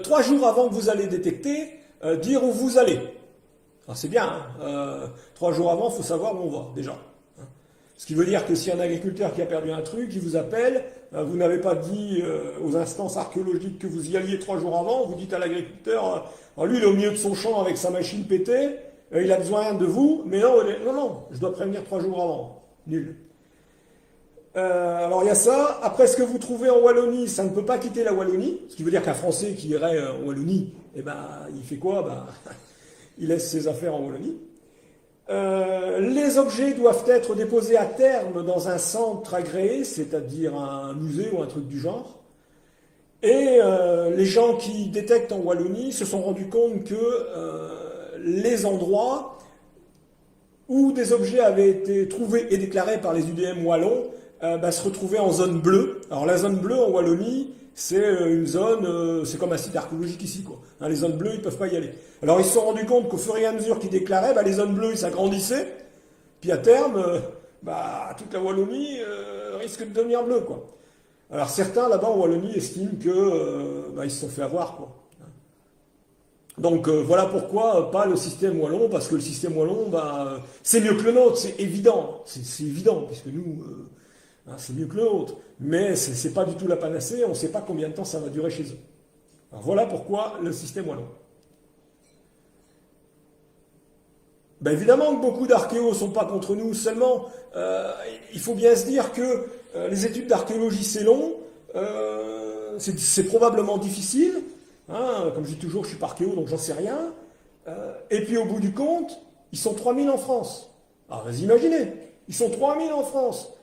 3 jours avant que vous allez détecter, dire où vous allez. C'est bien, hein. 3 jours avant, il faut savoir où on va, déjà. Ce qui veut dire que si un agriculteur qui a perdu un truc, il vous appelle, vous n'avez pas dit aux instances archéologiques que vous y alliez 3 jours avant, vous dites à l'agriculteur, lui il est au milieu de son champ avec sa machine pétée, il a besoin de vous, mais non, je dois prévenir 3 jours avant. Nul. Alors il y a ça. Après, ce que vous trouvez en Wallonie, ça ne peut pas quitter la Wallonie, ce qui veut dire qu'un Français qui irait en Wallonie, il fait quoi? Il laisse ses affaires en Wallonie. Les objets doivent être déposés à terme dans un centre agréé, c'est-à-dire un musée ou un truc du genre. Et les gens qui détectent en Wallonie se sont rendus compte que les endroits où des objets avaient été trouvés et déclarés par les UDM wallons se retrouvaient en zone bleue. Alors la zone bleue en Wallonie, c'est une zone, c'est comme un site archéologique ici, quoi. Hein, les zones bleues, ils ne peuvent pas y aller. Alors ils se sont rendus compte qu'au fur et à mesure qu'ils déclaraient, les zones bleues, ils s'agrandissaient, puis à terme, toute la Wallonie risque de devenir bleue, quoi. Alors certains là-bas en Wallonie estiment que ils se sont fait avoir, quoi. Donc voilà pourquoi pas le système wallon, parce que le système wallon, c'est mieux que le nôtre, c'est évident, c'est évident, puisque nous, c'est mieux que le nôtre, mais c'est pas du tout la panacée, on ne sait pas combien de temps ça va durer chez eux. Alors voilà pourquoi le système wallon. Évidemment que beaucoup d'archéos ne sont pas contre nous, seulement il faut bien se dire que les études d'archéologie c'est long, c'est probablement difficile, hein, comme je dis toujours, je suis pas archéo donc j'en sais rien, et puis au bout du compte, ils sont 3000 en France. Alors vous imaginez, ils sont 3000 en France.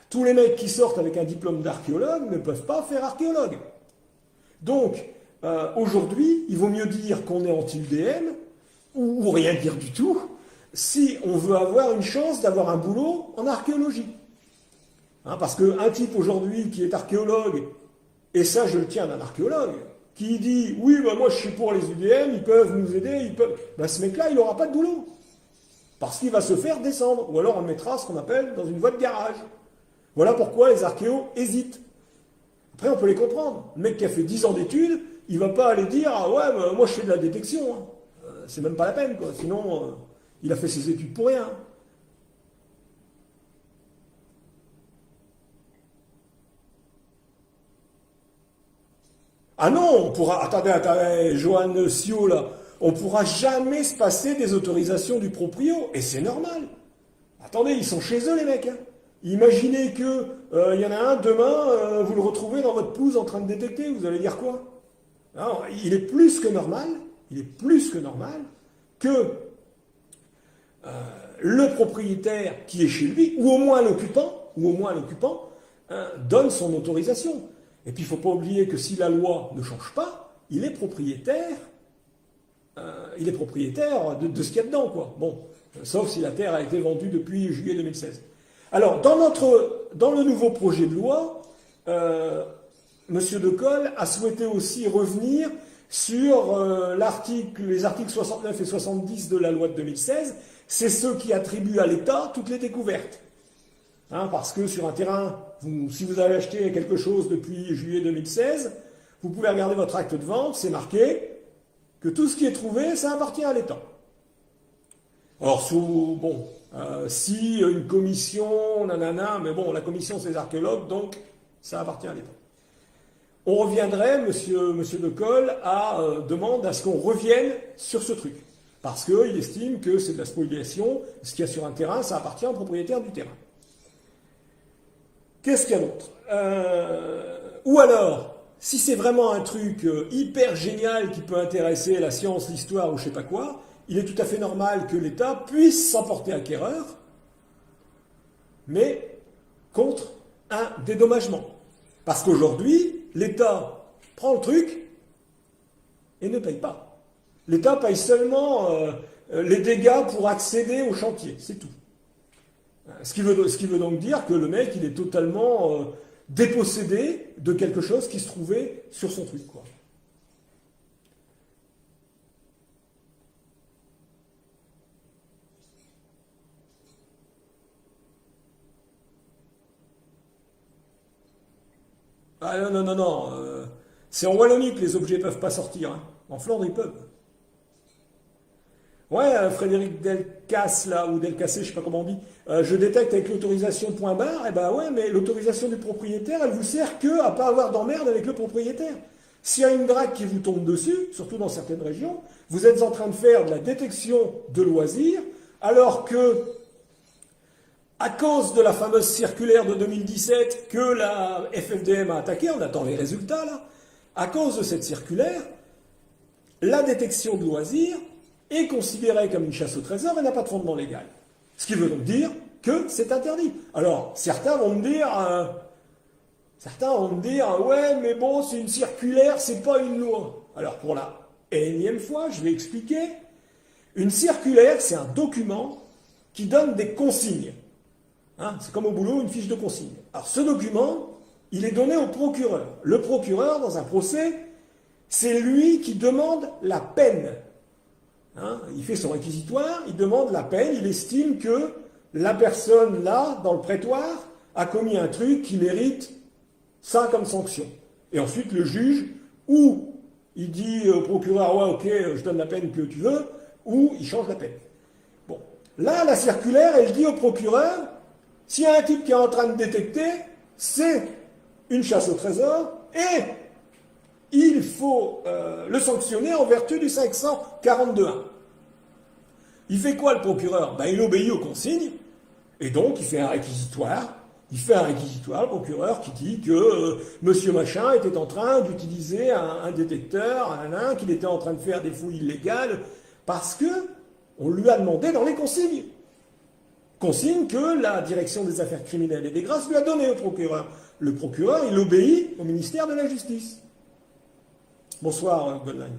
Tous les mecs qui sortent avec un diplôme d'archéologue ne peuvent pas faire archéologue. Donc, aujourd'hui, il vaut mieux dire qu'on est anti-UDM, ou rien dire du tout, si on veut avoir une chance d'avoir un boulot en archéologie. Hein, parce qu'un type aujourd'hui qui est archéologue, et ça je le tiens d'un archéologue, qui dit « Oui, moi je suis pour les UDM, ils peuvent nous aider, ils peuvent... » ce mec-là, il n'aura pas de boulot. Parce qu'il va se faire descendre. Ou alors on le mettra ce qu'on appelle dans une voie de garage. Voilà pourquoi les archéos hésitent. Après, on peut les comprendre. Le mec qui a fait 10 ans d'études, il ne va pas aller dire « Ah ouais, moi je fais de la détection. Hein. » C'est même pas la peine, quoi. Sinon, il a fait ses études pour rien. Ah non, on pourra... Attendez, Johan Sio, là. On ne pourra jamais se passer des autorisations du proprio. Et c'est normal. Attendez, ils sont chez eux, les mecs. Hein. Imaginez que y en a un, demain, vous le retrouvez dans votre pelouse en train de détecter. Vous allez dire quoi? Alors, il est plus que normal que le propriétaire qui est chez lui, ou au moins l'occupant, donne son autorisation. Et puis il ne faut pas oublier que si la loi ne change pas, il est propriétaire de ce qu'il y a dedans, quoi. Bon, sauf si la terre a été vendue depuis juillet 2016. Alors, dans le nouveau projet de loi, M. Decolle a souhaité aussi revenir sur les articles 69 et 70 de la loi de 2016. C'est ceux qui attribuent à l'État toutes les découvertes. Hein, parce que sur un terrain, si vous avez acheté quelque chose depuis juillet 2016, vous pouvez regarder votre acte de vente, c'est marqué que tout ce qui est trouvé, ça appartient à l'État. Alors, si une commission, nanana, mais bon, la commission c'est les archéologues, donc ça appartient à l'État. On reviendrait, monsieur Decolle, demande à ce qu'on revienne sur ce truc. Parce qu'il estime que c'est de la spoliation, ce qu'il y a sur un terrain, ça appartient au propriétaire du terrain. Qu'est-ce qu'il y a d'autre? Ou alors, si c'est vraiment un truc hyper génial qui peut intéresser la science, l'histoire ou je sais pas quoi, il est tout à fait normal que l'État puisse s'en porter acquéreur, mais contre un dédommagement. Parce qu'aujourd'hui, l'État prend le truc et ne paye pas. L'État paye seulement les dégâts pour accéder au chantier, c'est tout. Ce qui veut donc dire que le mec, il est totalement dépossédé de quelque chose qui se trouvait sur son truc, quoi. Ah non, non, non, non. C'est en Wallonie que les objets ne peuvent pas sortir, hein. En Flandre, ils peuvent. Ouais, Frédéric Delcasse, là, ou Delcassé, je sais pas comment on dit, je détecte avec l'autorisation point barre, eh ben ouais, mais l'autorisation du propriétaire, elle vous sert que à pas avoir d'emmerde avec le propriétaire. S'il y a une drague qui vous tombe dessus, surtout dans certaines régions, vous êtes en train de faire de la détection de loisirs, alors que, à cause de la fameuse circulaire de 2017 que la FFDM a attaquée, on attend les résultats là, à cause de cette circulaire, la détection de loisirs est considérée comme une chasse au trésor et n'a pas de fondement légal. Ce qui veut donc dire que c'est interdit. Alors, certains vont me dire, ouais, mais bon, c'est une circulaire, c'est pas une loi. Alors, pour la énième fois, je vais expliquer. Une circulaire, c'est un document qui donne des consignes. Hein, c'est comme au boulot, une fiche de consigne. Alors, ce document, il est donné au procureur. Le procureur, dans un procès, c'est lui qui demande la peine. Hein, il fait son réquisitoire, il demande la peine, il estime que la personne là, dans le prétoire, a commis un truc qui mérite ça comme sanction. Et ensuite, le juge, ou il dit au procureur, ouais, ok, je donne la peine que tu veux, ou il change la peine. Bon. Là, la circulaire, elle dit au procureur, s'il y a un type qui est en train de détecter, c'est une chasse au trésor, et il faut le sanctionner en vertu du 542.1. Il fait quoi le procureur? Ben, il obéit aux consignes, et donc il fait un réquisitoire. Il fait un réquisitoire, le procureur, qui dit que monsieur machin était en train d'utiliser un détecteur, qu'il était en train de faire des fouilles illégales, parce que on lui a demandé dans les consignes. Consigne que la direction des affaires criminelles et des grâces lui a donné au procureur. Le procureur, il obéit au ministère de la Justice. Bonsoir, Goldline.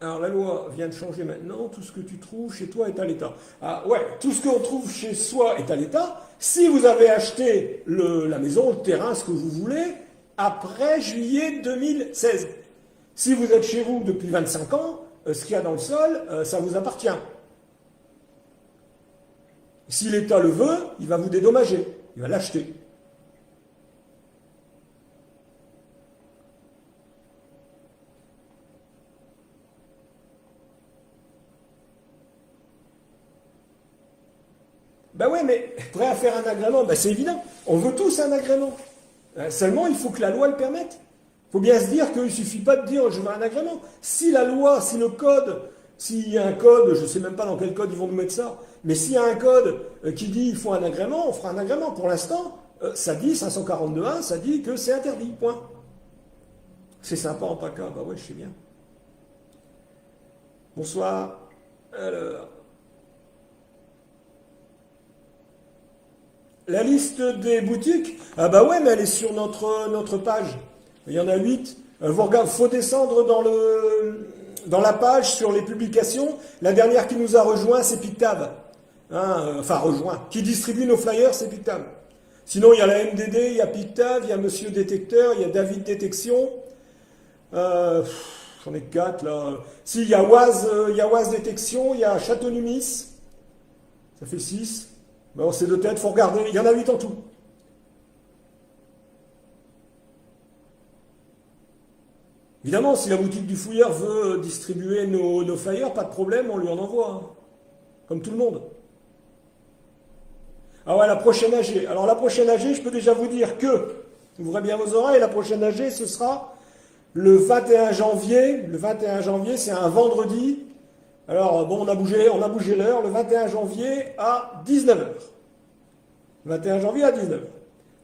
Alors la loi vient de changer maintenant, tout ce que tu trouves chez toi est à l'État. Ah ouais, tout ce qu'on trouve chez soi est à l'État. Si vous avez acheté la maison, le terrain, ce que vous voulez, après juillet 2016. Si vous êtes chez vous depuis 25 ans, ce qu'il y a dans le sol, ça vous appartient. Si l'État le veut, il va vous dédommager, il va l'acheter. Ben ouais, mais prêt à faire un agrément, ben c'est évident. On veut tous un agrément. Seulement, il faut que la loi le permette. Il faut bien se dire qu'il ne suffit pas de dire je veux un agrément. Si la loi, si le code, s'il y a un code, je ne sais même pas dans quel code ils vont nous mettre ça, mais s'il y a un code qui dit il faut un agrément, on fera un agrément. Pour l'instant, ça dit, 542.1, ça dit que c'est interdit, point. C'est sympa en PACA, bah ouais, je sais bien. Bonsoir. Alors... La liste des boutiques, ah bah ouais, mais elle est sur notre page. Il y en a 8. Faut descendre dans la page sur les publications. La dernière qui nous a rejoint, c'est Pictab. Hein, qui distribue nos flyers, c'est Pictab. Sinon, il y a la MDD, il y a Pictab, il y a Monsieur Détecteur, il y a David Détection. J'en ai 4 là. Si, il y a Oise Détection, il y a Château Numis. Ça fait 6. Bon, c'est de tête, il faut regarder. Il y en a 8 en tout. Évidemment, si la boutique du fouilleur veut distribuer nos flyers, pas de problème, on lui en envoie. Hein. Comme tout le monde. Ah ouais, la prochaine AG. Alors la prochaine AG, je peux déjà vous dire que, ouvrez bien vos oreilles, la prochaine AG, ce sera le 21 janvier. Le 21 janvier, c'est un vendredi. Alors, bon, on a bougé l'heure, le 21 janvier à 19h. 21 janvier à 19h.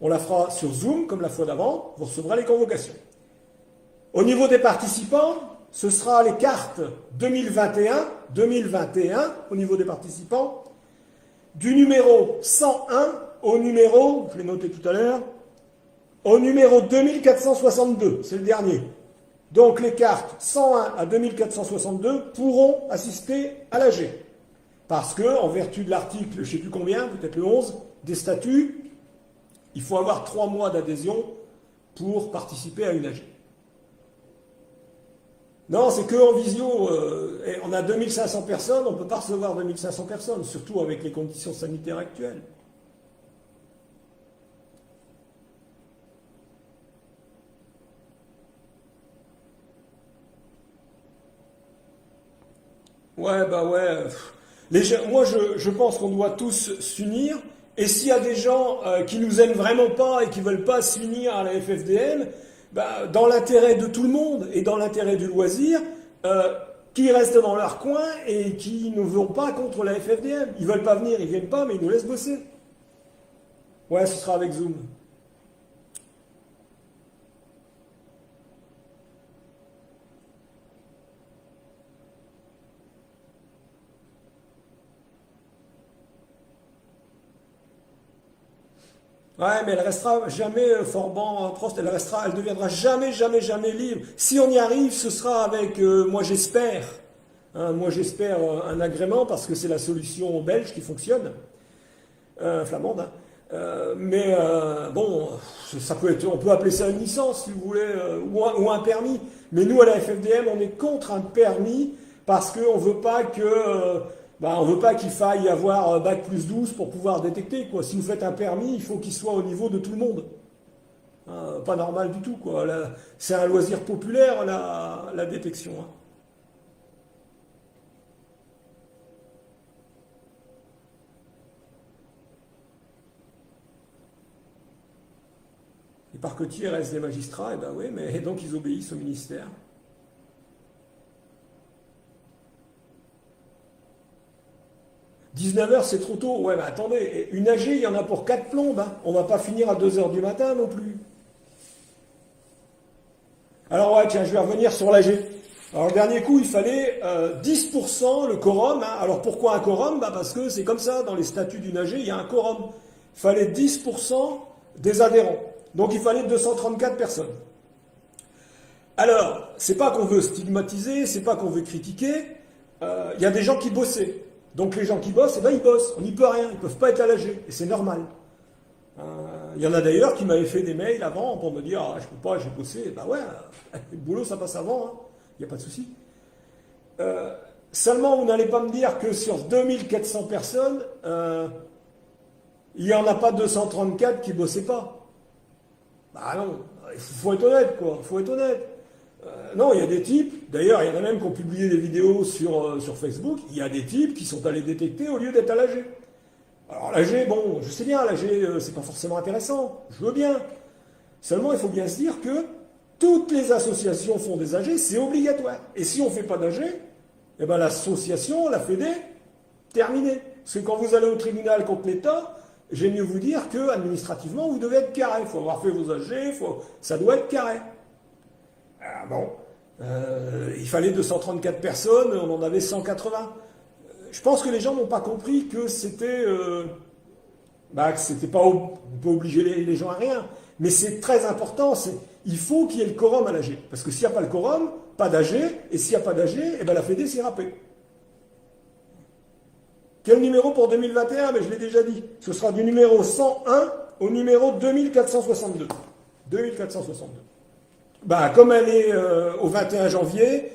On la fera sur Zoom, comme la fois d'avant. Vous recevrez les convocations. Au niveau des participants, ce sera les cartes 2021, au niveau des participants, du numéro 101 au numéro, je l'ai noté tout à l'heure, au numéro 2462, c'est le dernier. Donc les cartes 101 à 2462 pourront assister à l'AG. Parce que, en vertu de l'article, je ne sais plus combien, peut-être le 11, des statuts, il faut avoir 3 mois d'adhésion pour participer à une AG. Non, c'est qu'en visio, on a 2500 personnes, on ne peut pas recevoir 2500 personnes, surtout avec les conditions sanitaires actuelles. Ouais, bah ouais. Moi, je pense qu'on doit tous s'unir. Et s'il y a des gens qui nous aiment vraiment pas et qui veulent pas s'unir à la FFDM, bah, dans l'intérêt de tout le monde et dans l'intérêt du loisir, qui restent dans leur coin et qui ne vont pas contre la FFDM. Ils veulent pas venir, ils viennent pas, mais ils nous laissent bosser. Ouais, ce sera avec Zoom. Ouais, mais elle restera jamais Forban Prost, elle deviendra jamais, jamais, jamais libre. Si on y arrive, ce sera avec, moi j'espère, hein, moi j'espère un agrément parce que c'est la solution belge qui fonctionne, flamande. Hein. Bon, ça peut être, on peut appeler ça une licence si vous voulez, ou un permis. Mais nous à la FFDM, on est contre un permis parce qu'on ne veut pas que on veut pas qu'il faille avoir bac plus 12 pour pouvoir détecter, quoi. Si vous faites un permis, il faut qu'il soit au niveau de tout le monde. Pas normal du tout, quoi. C'est un loisir populaire, la détection. Hein. Les parquetiers restent des magistrats, et ben oui, mais donc ils obéissent au ministère. 19h, c'est trop tôt. Ouais, mais attendez, une AG, il y en a pour 4 plombes. Hein. On va pas finir à 2h du matin non plus. Alors ouais, tiens, je vais revenir sur l'AG. Alors le dernier coup, il fallait 10% le quorum. Hein. Alors pourquoi un quorum? Parce que c'est comme ça, dans les statuts d'une AG, il y a un quorum. Il fallait 10% des adhérents. Donc il fallait 234 personnes. Alors, c'est pas qu'on veut stigmatiser, c'est pas qu'on veut critiquer. Il y a des gens qui bossaient. Donc les gens qui bossent, eh ben, ils bossent. On n'y peut rien. Ils ne peuvent pas être à l'AG. Et c'est normal. Il y en a d'ailleurs qui m'avaient fait des mails avant pour me dire je peux pas, j'ai bossé. Ben ouais, le boulot ça passe avant. Hein. Il n'y a pas de souci. Seulement, vous n'allez pas me dire que sur 2400 personnes, il n'y en a pas 234 qui ne bossaient pas. Bah non, il faut être honnête, quoi. Il faut être honnête. Non, il y a des types, d'ailleurs, il y en a même qui ont publié des vidéos sur Facebook, il y a des types qui sont allés détecter au lieu d'être à l'AG. Alors l'AG, bon, je sais bien, l'AG, c'est pas forcément intéressant, je veux bien. Seulement, il faut bien se dire que toutes les associations font des AG, c'est obligatoire. Et si on ne fait pas d'AG, eh ben l'association, la Fédé, terminée. Parce que quand vous allez au tribunal contre l'État, j'aime mieux vous dire que administrativement, vous devez être carré. Il faut avoir fait vos AG, ça doit être carré. Ah bon, il fallait 234 personnes, on en avait 180. Je pense que les gens n'ont pas compris que c'était pas, on peut obliger les gens à rien, mais c'est très important. Il faut qu'il y ait le quorum à l'AG, parce que s'il n'y a pas le quorum, pas d'AG, et s'il n'y a pas d'AG, eh ben la Fédé s'est râpée. Quel numéro pour 2021? Mais je l'ai déjà dit. Ce sera du numéro 101 au numéro 2462. 2462. Comme elle est au 21 janvier,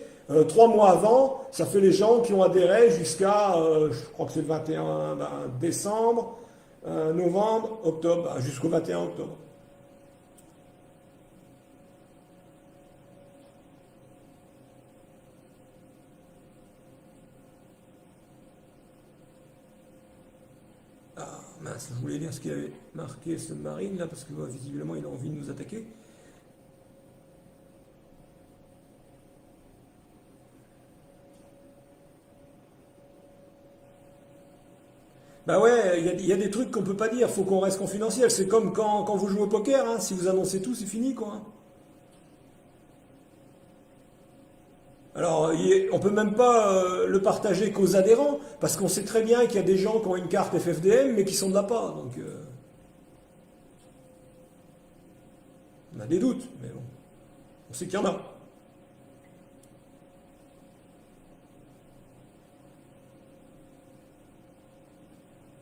3 mois avant, ça fait les gens qui ont adhéré jusqu'à, je crois que c'est le 21 décembre, novembre, octobre, jusqu'au 21 octobre. Ah mince, je voulais lire ce qu'il avait marqué ce marine là, parce que visiblement il a envie de nous attaquer. Bah ouais, il y a des trucs qu'on peut pas dire, faut qu'on reste confidentiel. C'est comme quand vous jouez au poker, hein, si vous annoncez tout, c'est fini, quoi. Alors, on peut même pas le partager qu'aux adhérents, parce qu'on sait très bien qu'il y a des gens qui ont une carte FFDM, mais qui sont de là pas. Donc, on a des doutes, mais bon, on sait qu'il y en a.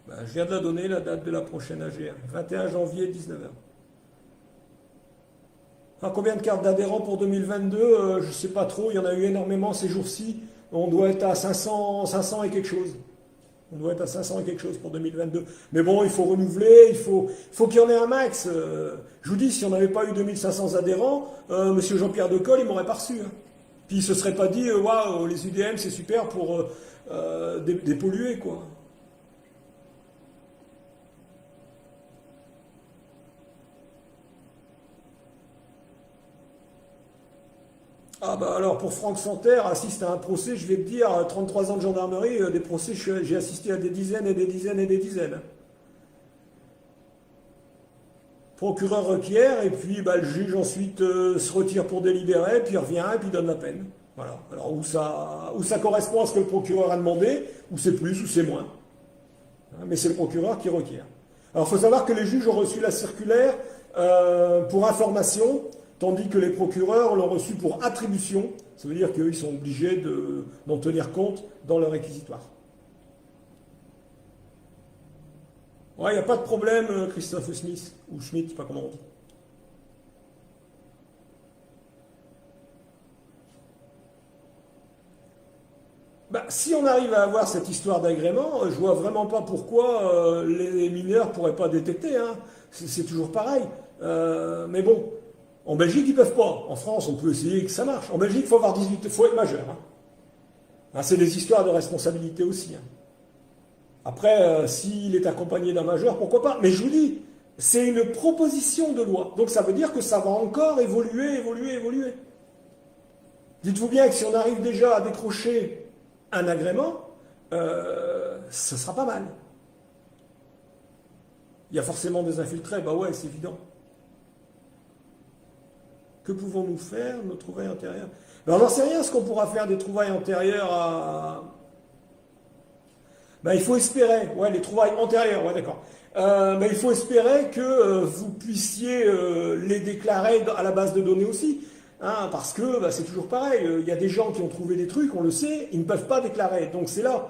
Bah, je viens de la donner, la date de la prochaine AGR. 21 janvier, 19h. Alors, combien de cartes d'adhérents pour 2022? Je ne sais pas trop, il y en a eu énormément ces jours-ci. On doit être à 500 et quelque chose. On doit être à 500 et quelque chose pour 2022. Mais bon, il faut renouveler, faut qu'il y en ait un max. Je vous dis, si on n'avait pas eu 2500 adhérents, Monsieur Jean-Pierre Decolle, il m'aurait pas reçu, hein. Puis il se serait pas dit, waouh, les UDM, c'est super pour dépolluer, quoi. Ah bah alors pour Franck Santerre, assiste à un procès, je vais te dire, 33 ans de gendarmerie, des procès, j'ai assisté à des dizaines et des dizaines et des dizaines. Procureur requiert, et puis bah, le juge ensuite se retire pour délibérer, puis il revient, et puis il donne la peine. Voilà. Alors où ça correspond à ce que le procureur a demandé, ou c'est plus, ou c'est moins. Hein, mais c'est le procureur qui requiert. Alors il faut savoir que les juges ont reçu la circulaire pour information, tandis que les procureurs l'ont reçu pour attribution. Ça veut dire qu'ils sont obligés d'en tenir compte dans leur réquisitoire. Ouais, il n'y a pas de problème, Christophe Smith, ou Schmidt, je sais pas comment on dit. Bah, si on arrive à avoir cette histoire d'agrément, je vois vraiment pas pourquoi les mineurs pourraient pas détecter, hein. C'est toujours pareil. Mais bon, en Belgique, ils peuvent pas. En France, on peut essayer que ça marche. En Belgique, il faut avoir 18, il faut être majeur, hein. Hein, c'est des histoires de responsabilité aussi, hein. Après, s'il est accompagné d'un majeur, pourquoi pas? Mais je vous dis, c'est une proposition de loi. Donc ça veut dire que ça va encore évoluer, évoluer, évoluer. Dites-vous bien que si on arrive déjà à décrocher un agrément, ce sera pas mal. Il y a forcément des infiltrés, bah ouais, c'est évident. Que pouvons-nous faire, nos trouvailles antérieures? Ben, on n'en sait rien ce qu'on pourra faire des trouvailles antérieures à... Ben, il faut espérer, ouais, les trouvailles antérieures, ouais, d'accord. Ben, il faut espérer que vous puissiez les déclarer à la base de données aussi. Hein, parce que ben, c'est toujours pareil, il y a des gens qui ont trouvé des trucs, on le sait, ils ne peuvent pas déclarer. Donc c'est là.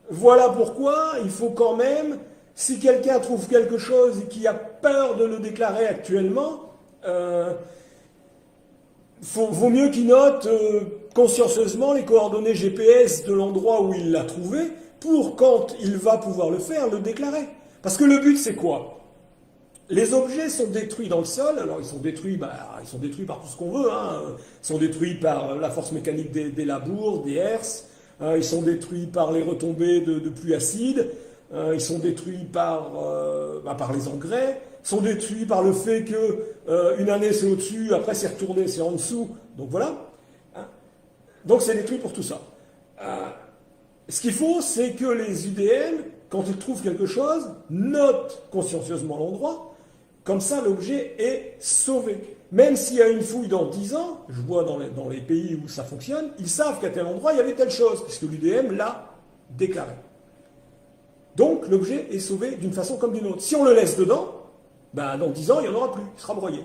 Voilà pourquoi il faut quand même, si quelqu'un trouve quelque chose et qui a peur de le déclarer actuellement, vaut mieux qu'il note consciencieusement les coordonnées GPS de l'endroit où il l'a trouvé pour, quand il va pouvoir le faire, le déclarer. Parce que le but, c'est quoi? Les objets sont détruits dans le sol. Alors, ils sont détruits par tout ce qu'on veut, hein. Ils sont détruits par la force mécanique des labours, des herses. Ils sont détruits par les retombées de pluie acide. Ils sont détruits par les engrais. Ils sont détruits par le fait que une année c'est au-dessus, après c'est retourné, c'est en dessous. Donc voilà. Hein. Donc c'est détruit pour tout ça. Ce qu'il faut, c'est que les UDM, quand ils trouvent quelque chose, notent consciencieusement l'endroit. Comme ça, l'objet est sauvé. Même s'il y a une fouille dans 10 ans, je vois dans les pays où ça fonctionne, ils savent qu'à tel endroit, il y avait telle chose, puisque l'UDM l'a déclaré. Donc, l'objet est sauvé d'une façon comme d'une autre. Si on le laisse dedans, ben, dans 10 ans, il n'y en aura plus, il sera broyé.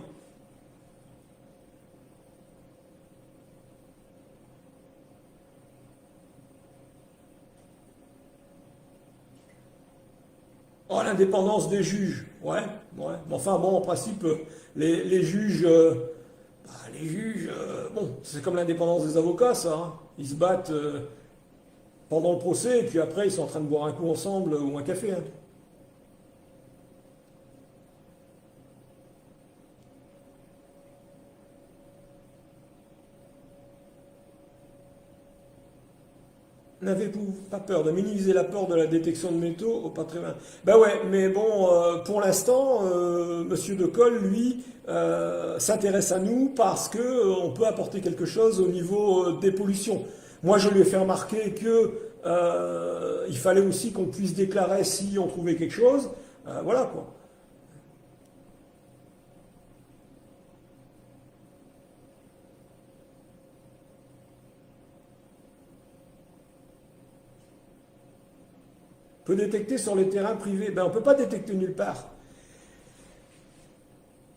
Oh, l'indépendance des juges, ouais, ouais. Enfin, bon, en principe, les juges, bon, c'est comme l'indépendance des avocats, ça, hein. Ils se battent pendant le procès, et puis après, ils sont en train de boire un coup ensemble ou un café, hein. N'avez-vous pas peur de minimiser l'apport de la détection de métaux au patrimoine? Ben ouais, mais bon, pour l'instant, Monsieur Decolle, lui, s'intéresse à nous parce que on peut apporter quelque chose au niveau des pollutions. Moi, je lui ai fait remarquer que il fallait aussi qu'on puisse déclarer si on trouvait quelque chose. Voilà quoi. On peut détecter sur les terrains privés. Ben, on ne peut pas détecter nulle part.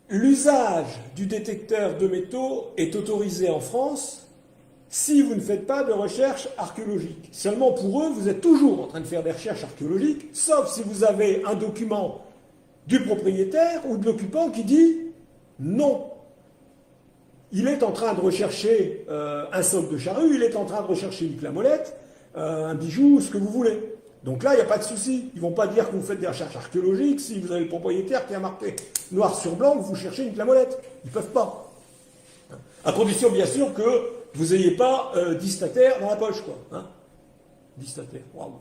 L'usage du détecteur de métaux est autorisé en France si vous ne faites pas de recherche archéologique. Seulement pour eux, vous êtes toujours en train de faire des recherches archéologiques, sauf si vous avez un document du propriétaire ou de l'occupant qui dit non. Il est en train de rechercher un soc de charrue, il est en train de rechercher une clamolette, un bijou, ce que vous voulez. Donc là, il n'y a pas de souci. Ils ne vont pas dire que vous faites des recherches archéologiques si vous avez le propriétaire qui a marqué noir sur blanc que vous cherchez une clamolette. Ils ne peuvent pas. À condition, bien sûr, que vous n'ayez pas 10 stataires dans la poche, quoi. Hein, 10 stataires, waouh.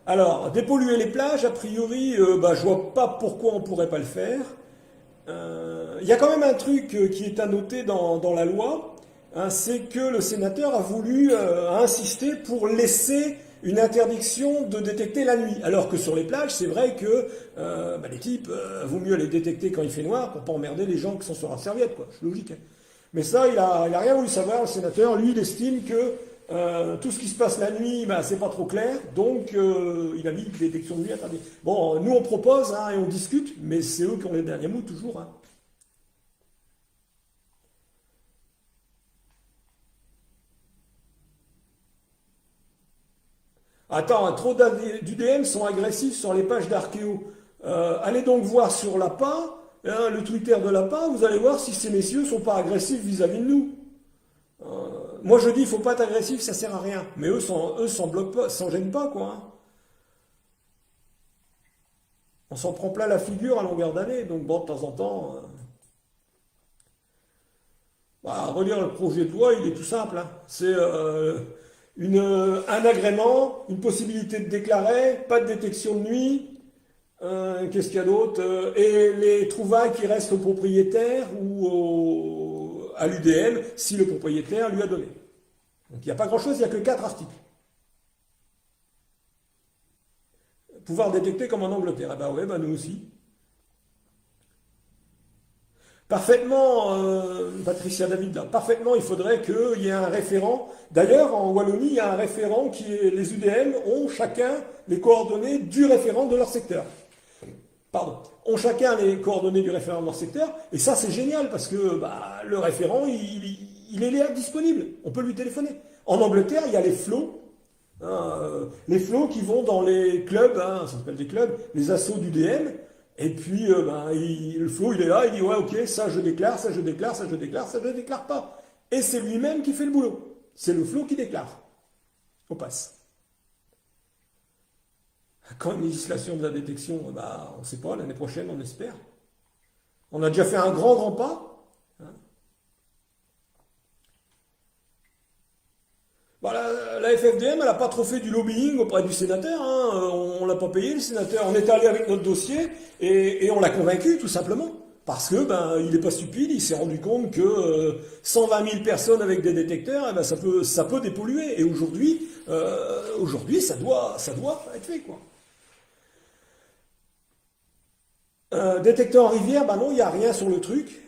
Alors, dépolluer les plages, a priori, je ne vois pas pourquoi on ne pourrait pas le faire. Il y a quand même un truc qui est à noter dans la loi, hein, c'est que le sénateur a voulu insister pour laisser une interdiction de détecter la nuit. Alors que sur les plages, c'est vrai que les types, vaut mieux les détecter quand il fait noir pour pas emmerder les gens qui sont sur la serviette, quoi. C'est logique. Hein. Mais ça, il a rien voulu savoir, le sénateur. Lui, il estime que tout ce qui se passe la nuit, c'est pas trop clair, donc il a mis détection de nuit interdite. Bon, nous on propose hein, et on discute, mais c'est eux qui ont les derniers mots toujours. Hein. Attends, trop d'UDM sont agressifs sur les pages d'Archéo. Allez donc voir sur l'APA, hein, le Twitter de l'APA, vous allez voir si ces messieurs sont pas agressifs vis-à-vis de nous. Moi je dis il faut pas être agressif, ça sert à rien. Mais eux s'en bloquent pas, s'en gênent pas quoi. Hein. On s'en prend plein la figure à longueur d'année, donc bon de temps en temps. Relire le projet de loi, il est tout simple. Hein. C'est un agrément, une possibilité de déclarer, pas de détection de nuit. Qu'est-ce qu'il y a d'autre et les trouvailles qui restent au propriétaire ou à l'UDM si le propriétaire lui a donné. Donc il n'y a pas grand-chose, il n'y a que 4 articles. Pouvoir détecter comme en Angleterre. Nous aussi. Parfaitement, Patricia David, là, parfaitement, il faudrait qu'il y ait un référent. D'ailleurs, en Wallonie, il y a un référent les UDM ont chacun les coordonnées du référent de leur secteur. Ont chacun les coordonnées du référent de leur secteur, et ça c'est génial parce que le référent, il est là disponible, on peut lui téléphoner. En Angleterre, il y a les flots, les flots qui vont dans les clubs, hein, ça s'appelle des clubs, les assos d'UDM, et puis le flow il est là, il dit ouais ok, ça je déclare, ça je déclare, ça je déclare, ça je déclare pas. Et c'est lui-même qui fait le boulot, c'est le flow qui déclare. On passe. Quand une législation de la détection, on ne sait pas, l'année prochaine, on espère. On a déjà fait un grand pas. Hein. La FFDM, elle n'a pas trop fait du lobbying auprès du sénateur. Hein. On ne l'a pas payé, le sénateur. On est allé avec notre dossier et on l'a convaincu, tout simplement. Parce que il n'est pas stupide, il s'est rendu compte que 120 000 personnes avec des détecteurs, ça peut dépolluer. Et aujourd'hui, ça doit être fait, quoi. Détecteur en rivière, non, il n'y a rien sur le truc,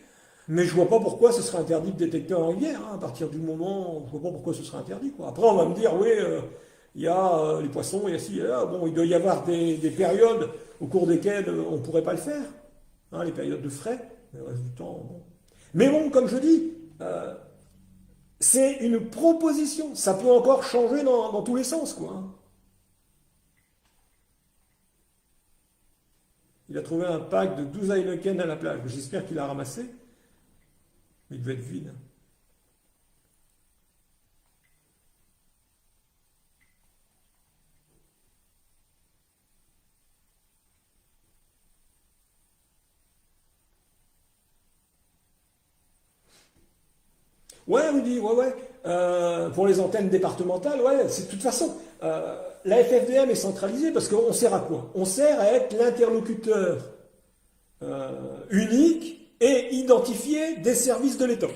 mais je vois pas pourquoi ce serait interdit de détecteur en rivière, hein, à partir du moment, je vois pas pourquoi ce serait interdit, quoi. Après, on va me dire, oui, il y a les poissons, il y a ci, il y a là, bon, il doit y avoir des périodes au cours desquelles on ne pourrait pas le faire, hein, les périodes de frais, mais le reste du temps, bon. Mais bon, comme je dis, c'est une proposition, ça peut encore changer dans tous les sens, quoi. Hein. Il a trouvé un pack de 12 Heineken à la plage. J'espère qu'il a ramassé. Mais il devait être vide. Ouais, Rudy, ouais. Pour les antennes départementales, ouais, c'est de toute façon. La FFDM est centralisée parce qu'on sert à quoi? On sert à être l'interlocuteur unique et identifié des services de l'État.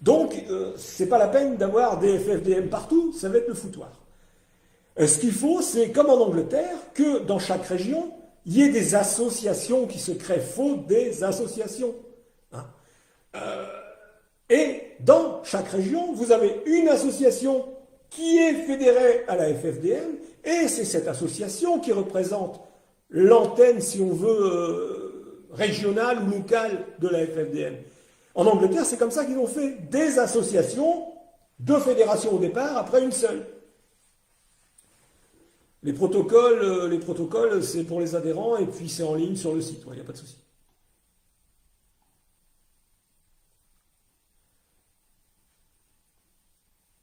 Donc, c'est pas la peine d'avoir des FFDM partout, ça va être le foutoir. Ce qu'il faut, c'est comme en Angleterre, que dans chaque région, il y ait des associations qui se créent, faute des associations. Hein. Et dans chaque région, vous avez une association qui est fédérée à la FFDM, et c'est cette association qui représente l'antenne, si on veut, régionale ou locale de la FFDM. En Angleterre, c'est comme ça qu'ils ont fait des associations, deux fédérations au départ, après une seule. Les protocoles, c'est pour les adhérents, et puis c'est en ligne sur le site, il n'y a pas de souci.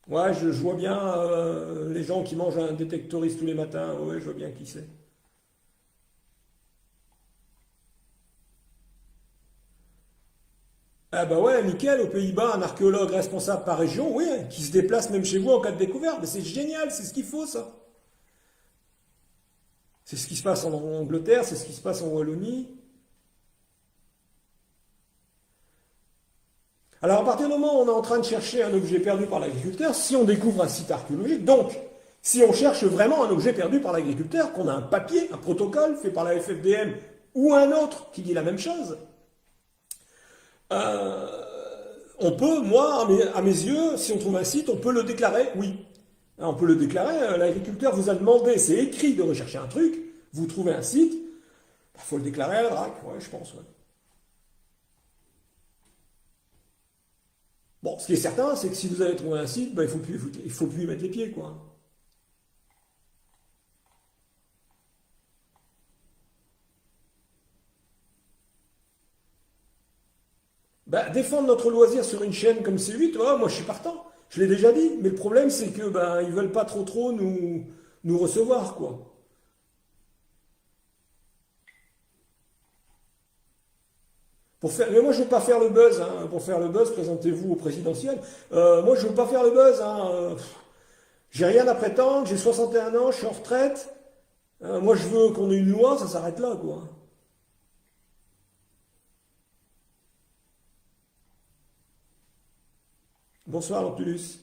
Ouais, je vois bien les gens qui mangent un détectoriste tous les matins, ouais, je vois bien qui c'est. Ah bah ouais, nickel, aux Pays-Bas, un archéologue responsable par région, oui, qui se déplace même chez vous en cas de découverte, mais c'est génial, c'est ce qu'il faut ça. C'est ce qui se passe en Angleterre, c'est ce qui se passe en Wallonie. Alors à partir du moment où on est en train de chercher un objet perdu par l'agriculteur, si on découvre un site archéologique, donc si on cherche vraiment un objet perdu par l'agriculteur, qu'on a un papier, un protocole fait par la FFDM ou un autre qui dit la même chose, euh, on peut, moi, à mes yeux, si on trouve un site, on peut le déclarer, oui. On peut le déclarer, l'agriculteur vous a demandé, c'est écrit de rechercher un truc, vous trouvez un site, il faut le déclarer à la DRAC, ouais, je pense, ouais. Bon, ce qui est certain, c'est que si vous avez trouvé un site, ben, il faut plus y mettre les pieds, quoi. Ben, défendre notre loisir sur une chaîne comme C8, ouais, moi je suis partant. Je l'ai déjà dit, mais le problème c'est que ben ils veulent pas trop nous recevoir, quoi. Mais moi je veux pas faire le buzz, hein. Pour faire le buzz, présentez-vous au présidentiel. Moi je veux pas faire le buzz, hein. J'ai rien à prétendre, j'ai 61 ans, je suis en retraite. Moi je veux qu'on ait une loi, ça s'arrête là, quoi. Bonsoir, Lentulus.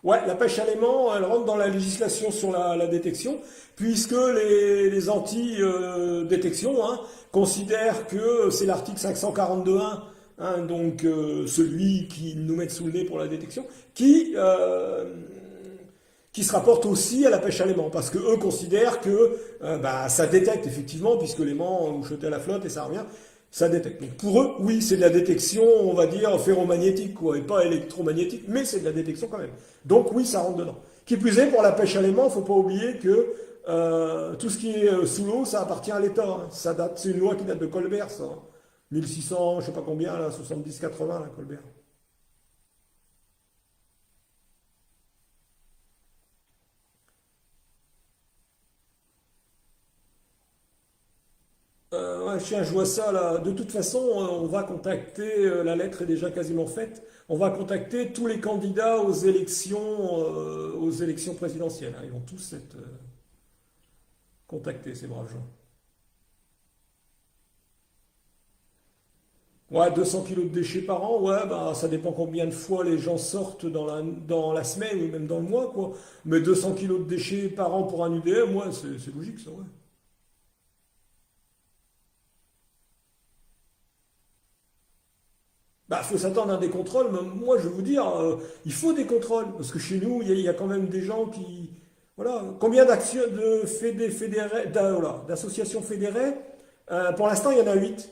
Ouais, la pêche à l'aimant, elle rentre dans la législation sur la détection, puisque les anti-détection considèrent que c'est l'article 542.1, donc celui qui nous met sous le nez pour la détection, qui se rapporte aussi à la pêche à l'aimant, parce que eux considèrent que bah, ça détecte effectivement, puisque l'aimant, vous jetez à la flotte et ça revient, ça détecte. Donc pour eux, oui, c'est de la détection, on va dire, ferromagnétique, quoi, et pas électromagnétique, mais c'est de la détection quand même. Donc oui, ça rentre dedans. Qui plus est, pour la pêche à l'aimant, il ne faut pas oublier que tout ce qui est sous l'eau, ça appartient à l'État. Hein. Ça date, c'est une loi qui date de Colbert, ça. 1600, je sais pas combien, là, 70-80, là, Colbert. Ouais, tiens, je vois ça là. De toute façon, on va contacter, la lettre est déjà quasiment faite, on va contacter tous les candidats aux élections présidentielles. Hein. Ils vont tous être contactés, ces braves gens. Ouais, 200 kilos de déchets par an, ouais, bah, ça dépend combien de fois les gens sortent dans la semaine ou même dans le mois, quoi. Mais 200 kilos de déchets par an pour un UDM, ouais, c'est logique, ça, ouais. Bah, faut s'attendre à des contrôles, mais moi, je vais vous dire, il faut des contrôles, parce que chez nous, il y a quand même des gens qui... Voilà, combien d'actions de voilà, d'associations fédérées? Pour l'instant, il y en a 8.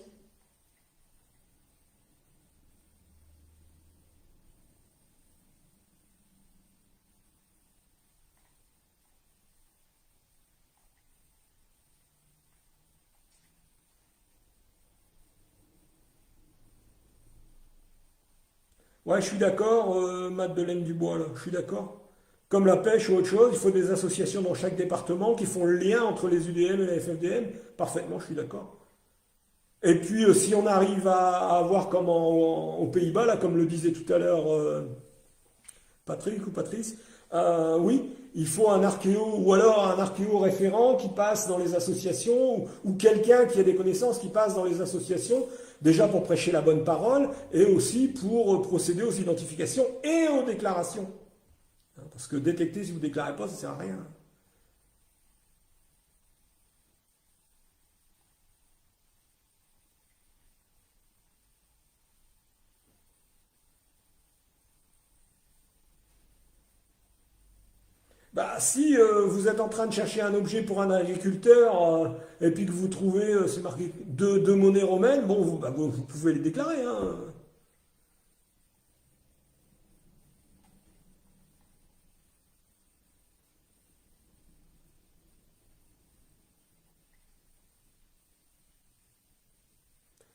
Ouais, je suis d'accord, Madeleine Dubois, là, je suis d'accord. Comme la pêche ou autre chose, il faut des associations dans chaque département qui font le lien entre les UDM et la FFDM. Parfaitement, je suis d'accord. Et puis, si on arrive à avoir comme aux Pays-Bas, là, comme le disait tout à l'heure Patrick ou Patrice, Oui, il faut un archéo ou alors un archéo référent qui passe dans les associations ou quelqu'un qui a des connaissances qui passe dans les associations, déjà pour prêcher la bonne parole et aussi pour procéder aux identifications et aux déclarations. Parce que détecter si vous ne déclarez pas, ça ne sert à rien. Bah, si vous êtes en train de chercher un objet pour un agriculteur et puis que vous trouvez, c'est marqué deux monnaies romaines, bon, vous pouvez les déclarer, hein.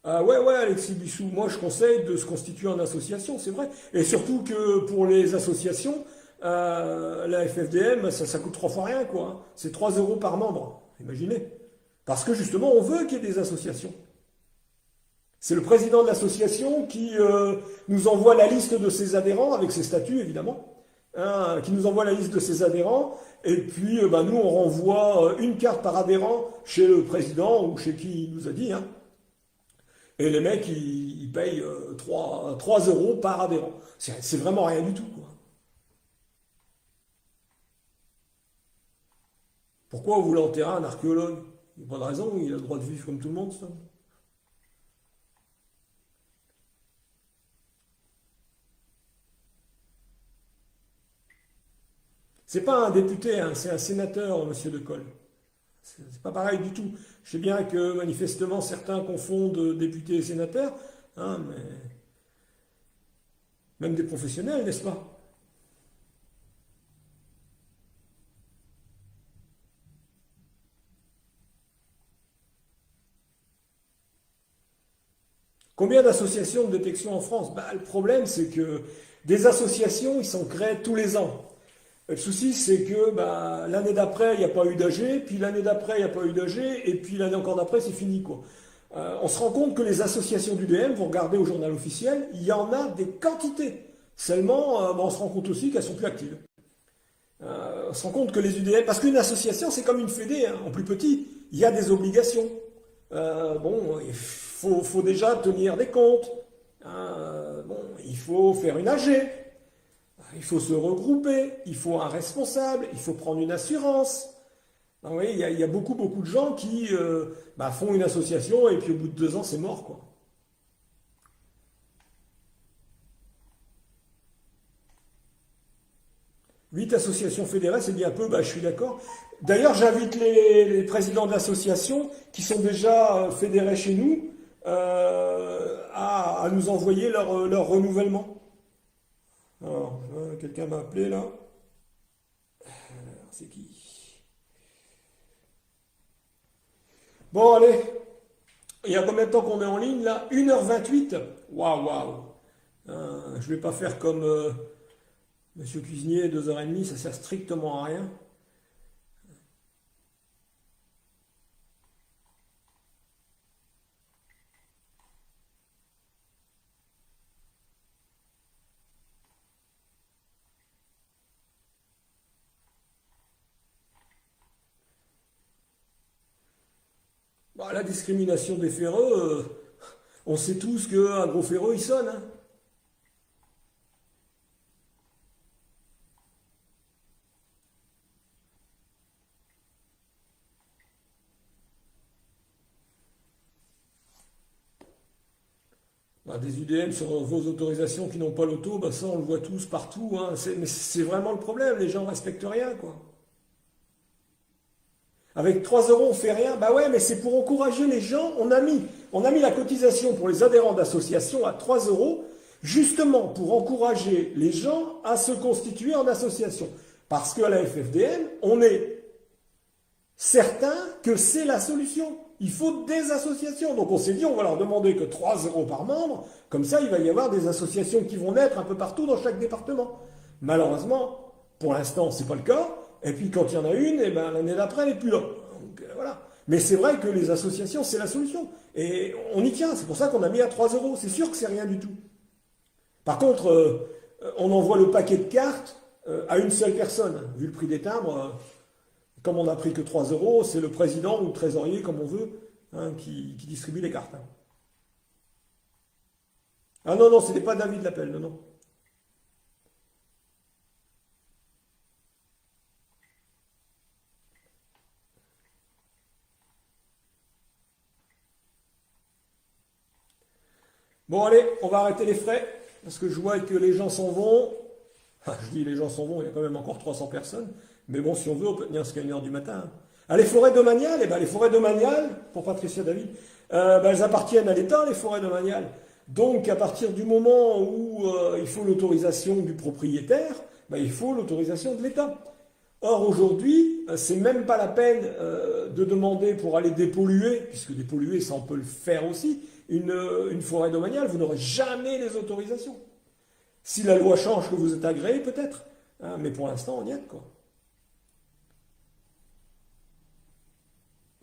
Ah ouais, ouais, Alexis Bissou, moi je conseille de se constituer en association, c'est vrai. Et surtout que pour les associations, la FFDM, ça coûte 3 fois rien, quoi, hein. C'est 3 euros par membre, imaginez. Parce que justement, on veut qu'il y ait des associations. C'est le président de l'association qui nous envoie la liste de ses adhérents, avec ses statuts évidemment, hein, qui nous envoie la liste de ses adhérents, et puis nous on renvoie une carte par adhérent chez le président ou chez qui il nous a dit, hein. Et les mecs, ils payent 3 euros par adhérent. C'est vraiment rien du tout, quoi. Pourquoi vous voulez enterrer un archéologue? Il n'y a pas de raison, il a le droit de vivre comme tout le monde, ça. C'est pas un député, hein, c'est un sénateur, monsieur De Coll. C'est pas pareil du tout. Je sais bien que manifestement certains confondent députés et sénateurs, hein, mais même des professionnels, n'est-ce pas? Combien d'associations de détection en France? Bah, le problème, c'est que des associations, ils sont créés tous les ans. Le souci, c'est que l'année d'après, il n'y a pas eu d'AG, puis l'année d'après, il n'y a pas eu d'AG, et puis l'année encore d'après, c'est fini, quoi. On se rend compte que les associations d'UDM, vous regardez au journal officiel, il y en a des quantités. Seulement, on se rend compte aussi qu'elles sont plus actives. On se rend compte que les UDM, parce qu'une association, c'est comme une fédé, hein, en plus petit, il y a des obligations. Il faut déjà tenir des comptes. Il faut faire une AG. Il faut se regrouper, il faut un responsable, il faut prendre une assurance. Ah oui, il y a beaucoup, beaucoup de gens qui font une association et puis au bout de 2 ans, c'est mort, quoi. 8 associations fédérées, c'est bien peu, je suis d'accord. D'ailleurs, j'invite les présidents d'associations qui sont déjà fédérés chez nous à nous envoyer leur renouvellement. Alors, quelqu'un m'a appelé là. Alors, c'est qui? Bon, allez. Il y a combien de temps qu'on est en ligne là? 1h28. Waouh, waouh. Je vais pas faire comme Monsieur Cuisinier, 2h30, ça sert strictement à rien. La discrimination des ferreux, on sait tous qu'un gros ferreux, il sonne, hein. Des UDM sur vos autorisations qui n'ont pas l'auto, ça on le voit tous partout, hein. Mais c'est vraiment le problème, les gens ne respectent rien, quoi. Avec 3 euros, on fait rien. Bah ouais, mais c'est pour encourager les gens. On a mis la cotisation pour les adhérents d'associations à 3 euros, justement pour encourager les gens à se constituer en association. Parce qu'à la FFDM, on est certain que c'est la solution. Il faut des associations. Donc on s'est dit, on va leur demander que 3 euros par membre. Comme ça, il va y avoir des associations qui vont naître un peu partout dans chaque département. Malheureusement, pour l'instant, c'est pas le cas. Et puis quand il y en a une, l'année d'après, elle n'est plus là. Donc voilà. Mais c'est vrai que les associations, c'est la solution. Et on y tient. C'est pour ça qu'on a mis à 3 euros. C'est sûr que c'est rien du tout. Par contre, on envoie le paquet de cartes. à une seule personne. Vu le prix des timbres, comme on n'a pris que 3 euros, c'est le président ou le trésorier, comme on veut, hein, qui distribue les cartes. Hein. Ah non, non, ce n'est pas David l'appel, non, non. Bon, allez, on va arrêter les frais, parce que je vois que les gens s'en vont. Ah, je dis les gens s'en vont, il y a quand même encore 300 personnes. Mais bon, si on veut, on peut tenir jusqu'à 1 heure du matin. Hein. Ah, les forêts domaniales, eh ben, les forêts domaniales, pour Patricia David, ben, elles appartiennent à l'État, les forêts domaniales. Donc, à partir du moment où il faut l'autorisation du propriétaire, ben, il faut l'autorisation de l'État. Or, aujourd'hui, c'est même pas la peine de demander pour aller dépolluer, puisque dépolluer, ça on peut le faire aussi, une forêt domaniale, vous n'aurez jamais les autorisations. Si la loi change, que vous êtes agréé, peut-être. Hein, mais pour l'instant, on y est, quoi.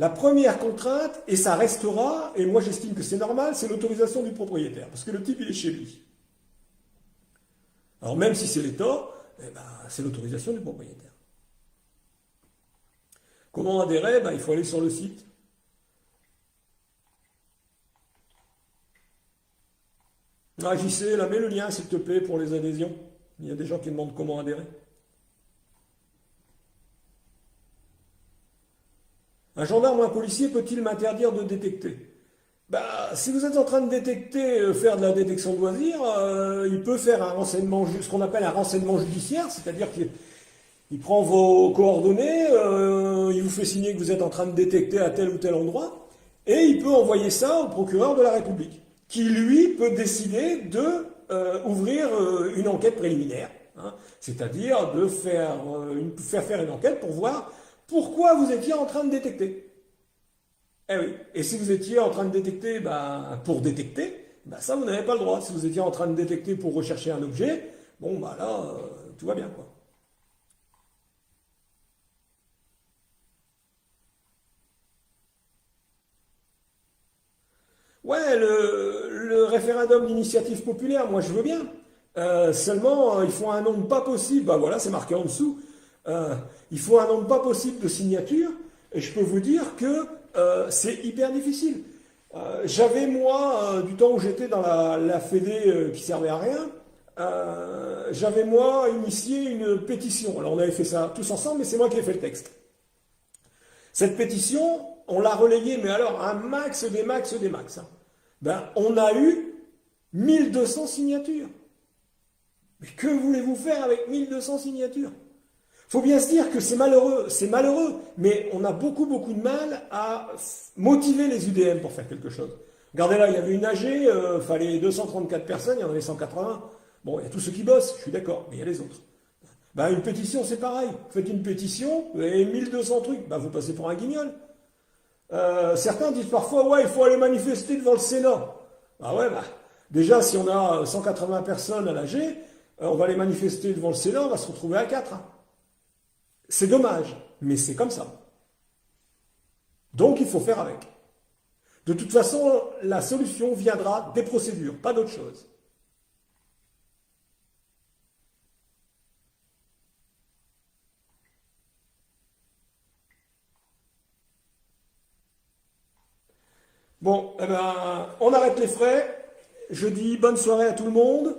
La première contrainte, et ça restera, et moi j'estime que c'est normal, c'est l'autorisation du propriétaire, parce que le type, il est chez lui. Alors même si c'est l'État, eh ben, c'est l'autorisation du propriétaire. Comment adhérer? Ben, il faut aller sur le site. Ah, JC, là, mets le lien, s'il te plaît, pour les adhésions. Il y a des gens qui demandent comment adhérer. Un gendarme ou un policier peut-il m'interdire de détecter? Bah, si vous êtes en train de détecter, faire de la détection de loisirs, il peut faire un renseignement, ce qu'on appelle un renseignement judiciaire, c'est-à-dire qu'il prend vos coordonnées, il vous fait signer que vous êtes en train de détecter à tel ou tel endroit, et il peut envoyer ça au procureur de la République, qui lui peut décider de ouvrir une enquête préliminaire, hein, c'est-à-dire de faire une enquête pour voir pourquoi vous étiez en train de détecter. Eh oui, et si vous étiez en train de détecter pour détecter, ça vous n'avez pas le droit. Si vous étiez en train de détecter pour rechercher un objet, bon bah là, tout va bien quoi. Ouais, le référendum d'initiative populaire, moi je veux bien. Seulement, il faut un nombre pas possible, bah voilà, c'est marqué en dessous. Il faut un nombre pas possible de signatures, et je peux vous dire que c'est hyper difficile. J'avais, moi, du temps où j'étais dans la Fédé qui servait à rien, j'avais, moi, initié une pétition. Alors, on avait fait ça tous ensemble, mais c'est moi qui ai fait le texte. Cette pétition, on l'a relayée, mais alors, un max des max des max. Hein. On a eu 1200 signatures. Mais que voulez-vous faire avec 1200 signatures? Il faut bien se dire que c'est malheureux, mais on a beaucoup de mal à motiver les UDM pour faire quelque chose. Regardez là, il y avait une AG, il fallait 234 personnes, il y en avait 180. Bon, il y a tous ceux qui bossent, je suis d'accord, mais il y a les autres. Une pétition, c'est pareil. Vous faites une pétition, vous avez 1200 trucs, vous passez pour un guignol. Certains disent parfois, ouais, il faut aller manifester devant le Sénat. Déjà, si on a 180 personnes à l'AG, on va aller manifester devant le Sénat, on va se retrouver à 4. Hein. C'est dommage, mais c'est comme ça. Donc il faut faire avec. De toute façon, la solution viendra des procédures, pas d'autre chose. Bon, on arrête les frais. Je dis bonne soirée à tout le monde.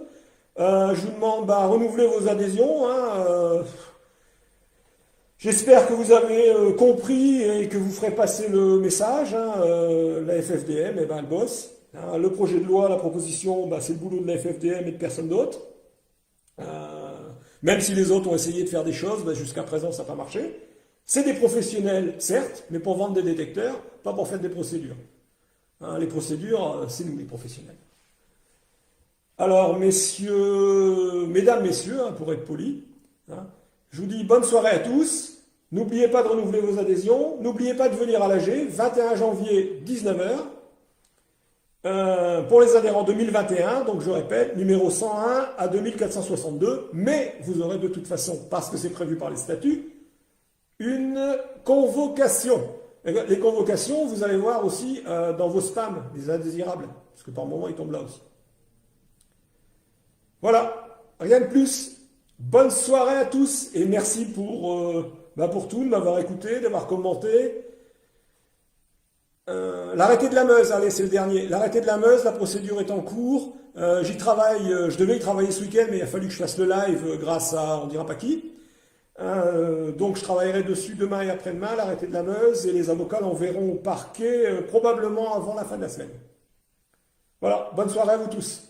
Je vous demande, renouvelez vos adhésions. Hein, J'espère que vous avez compris et que vous ferez passer le message. Hein, la FFDM, elle bosse. Hein, le projet de loi, la proposition, c'est le boulot de la FFDM et de personne d'autre. Même si les autres ont essayé de faire des choses, jusqu'à présent ça n'a pas marché. C'est des professionnels, certes, mais pour vendre des détecteurs, pas pour faire des procédures. Hein, les procédures, c'est nous les professionnels. Alors, mesdames, messieurs, hein, pour être poli, hein, je vous dis bonne soirée à tous. N'oubliez pas de renouveler vos adhésions. N'oubliez pas de venir à l'AG, 21 janvier, 19h. Pour les adhérents 2021, donc je répète, numéro 101 à 2462. Mais vous aurez de toute façon, parce que c'est prévu par les statuts, une convocation. Les convocations, vous allez voir aussi dans vos spams, les indésirables. Parce que par moment, ils tombent là aussi. Voilà, rien de plus. Bonne soirée à tous et merci pour tout, de m'avoir écouté, d'avoir commenté. L'arrêté de la Meuse, allez, c'est le dernier. L'arrêté de la Meuse, la procédure est en cours. J'y travaille, je devais y travailler ce week-end, mais il a fallu que je fasse le live grâce à on dira pas qui. Donc je travaillerai dessus demain et après-demain, l'arrêté de la Meuse, et les avocats l'enverront au parquet probablement avant la fin de la semaine. Voilà, bonne soirée à vous tous.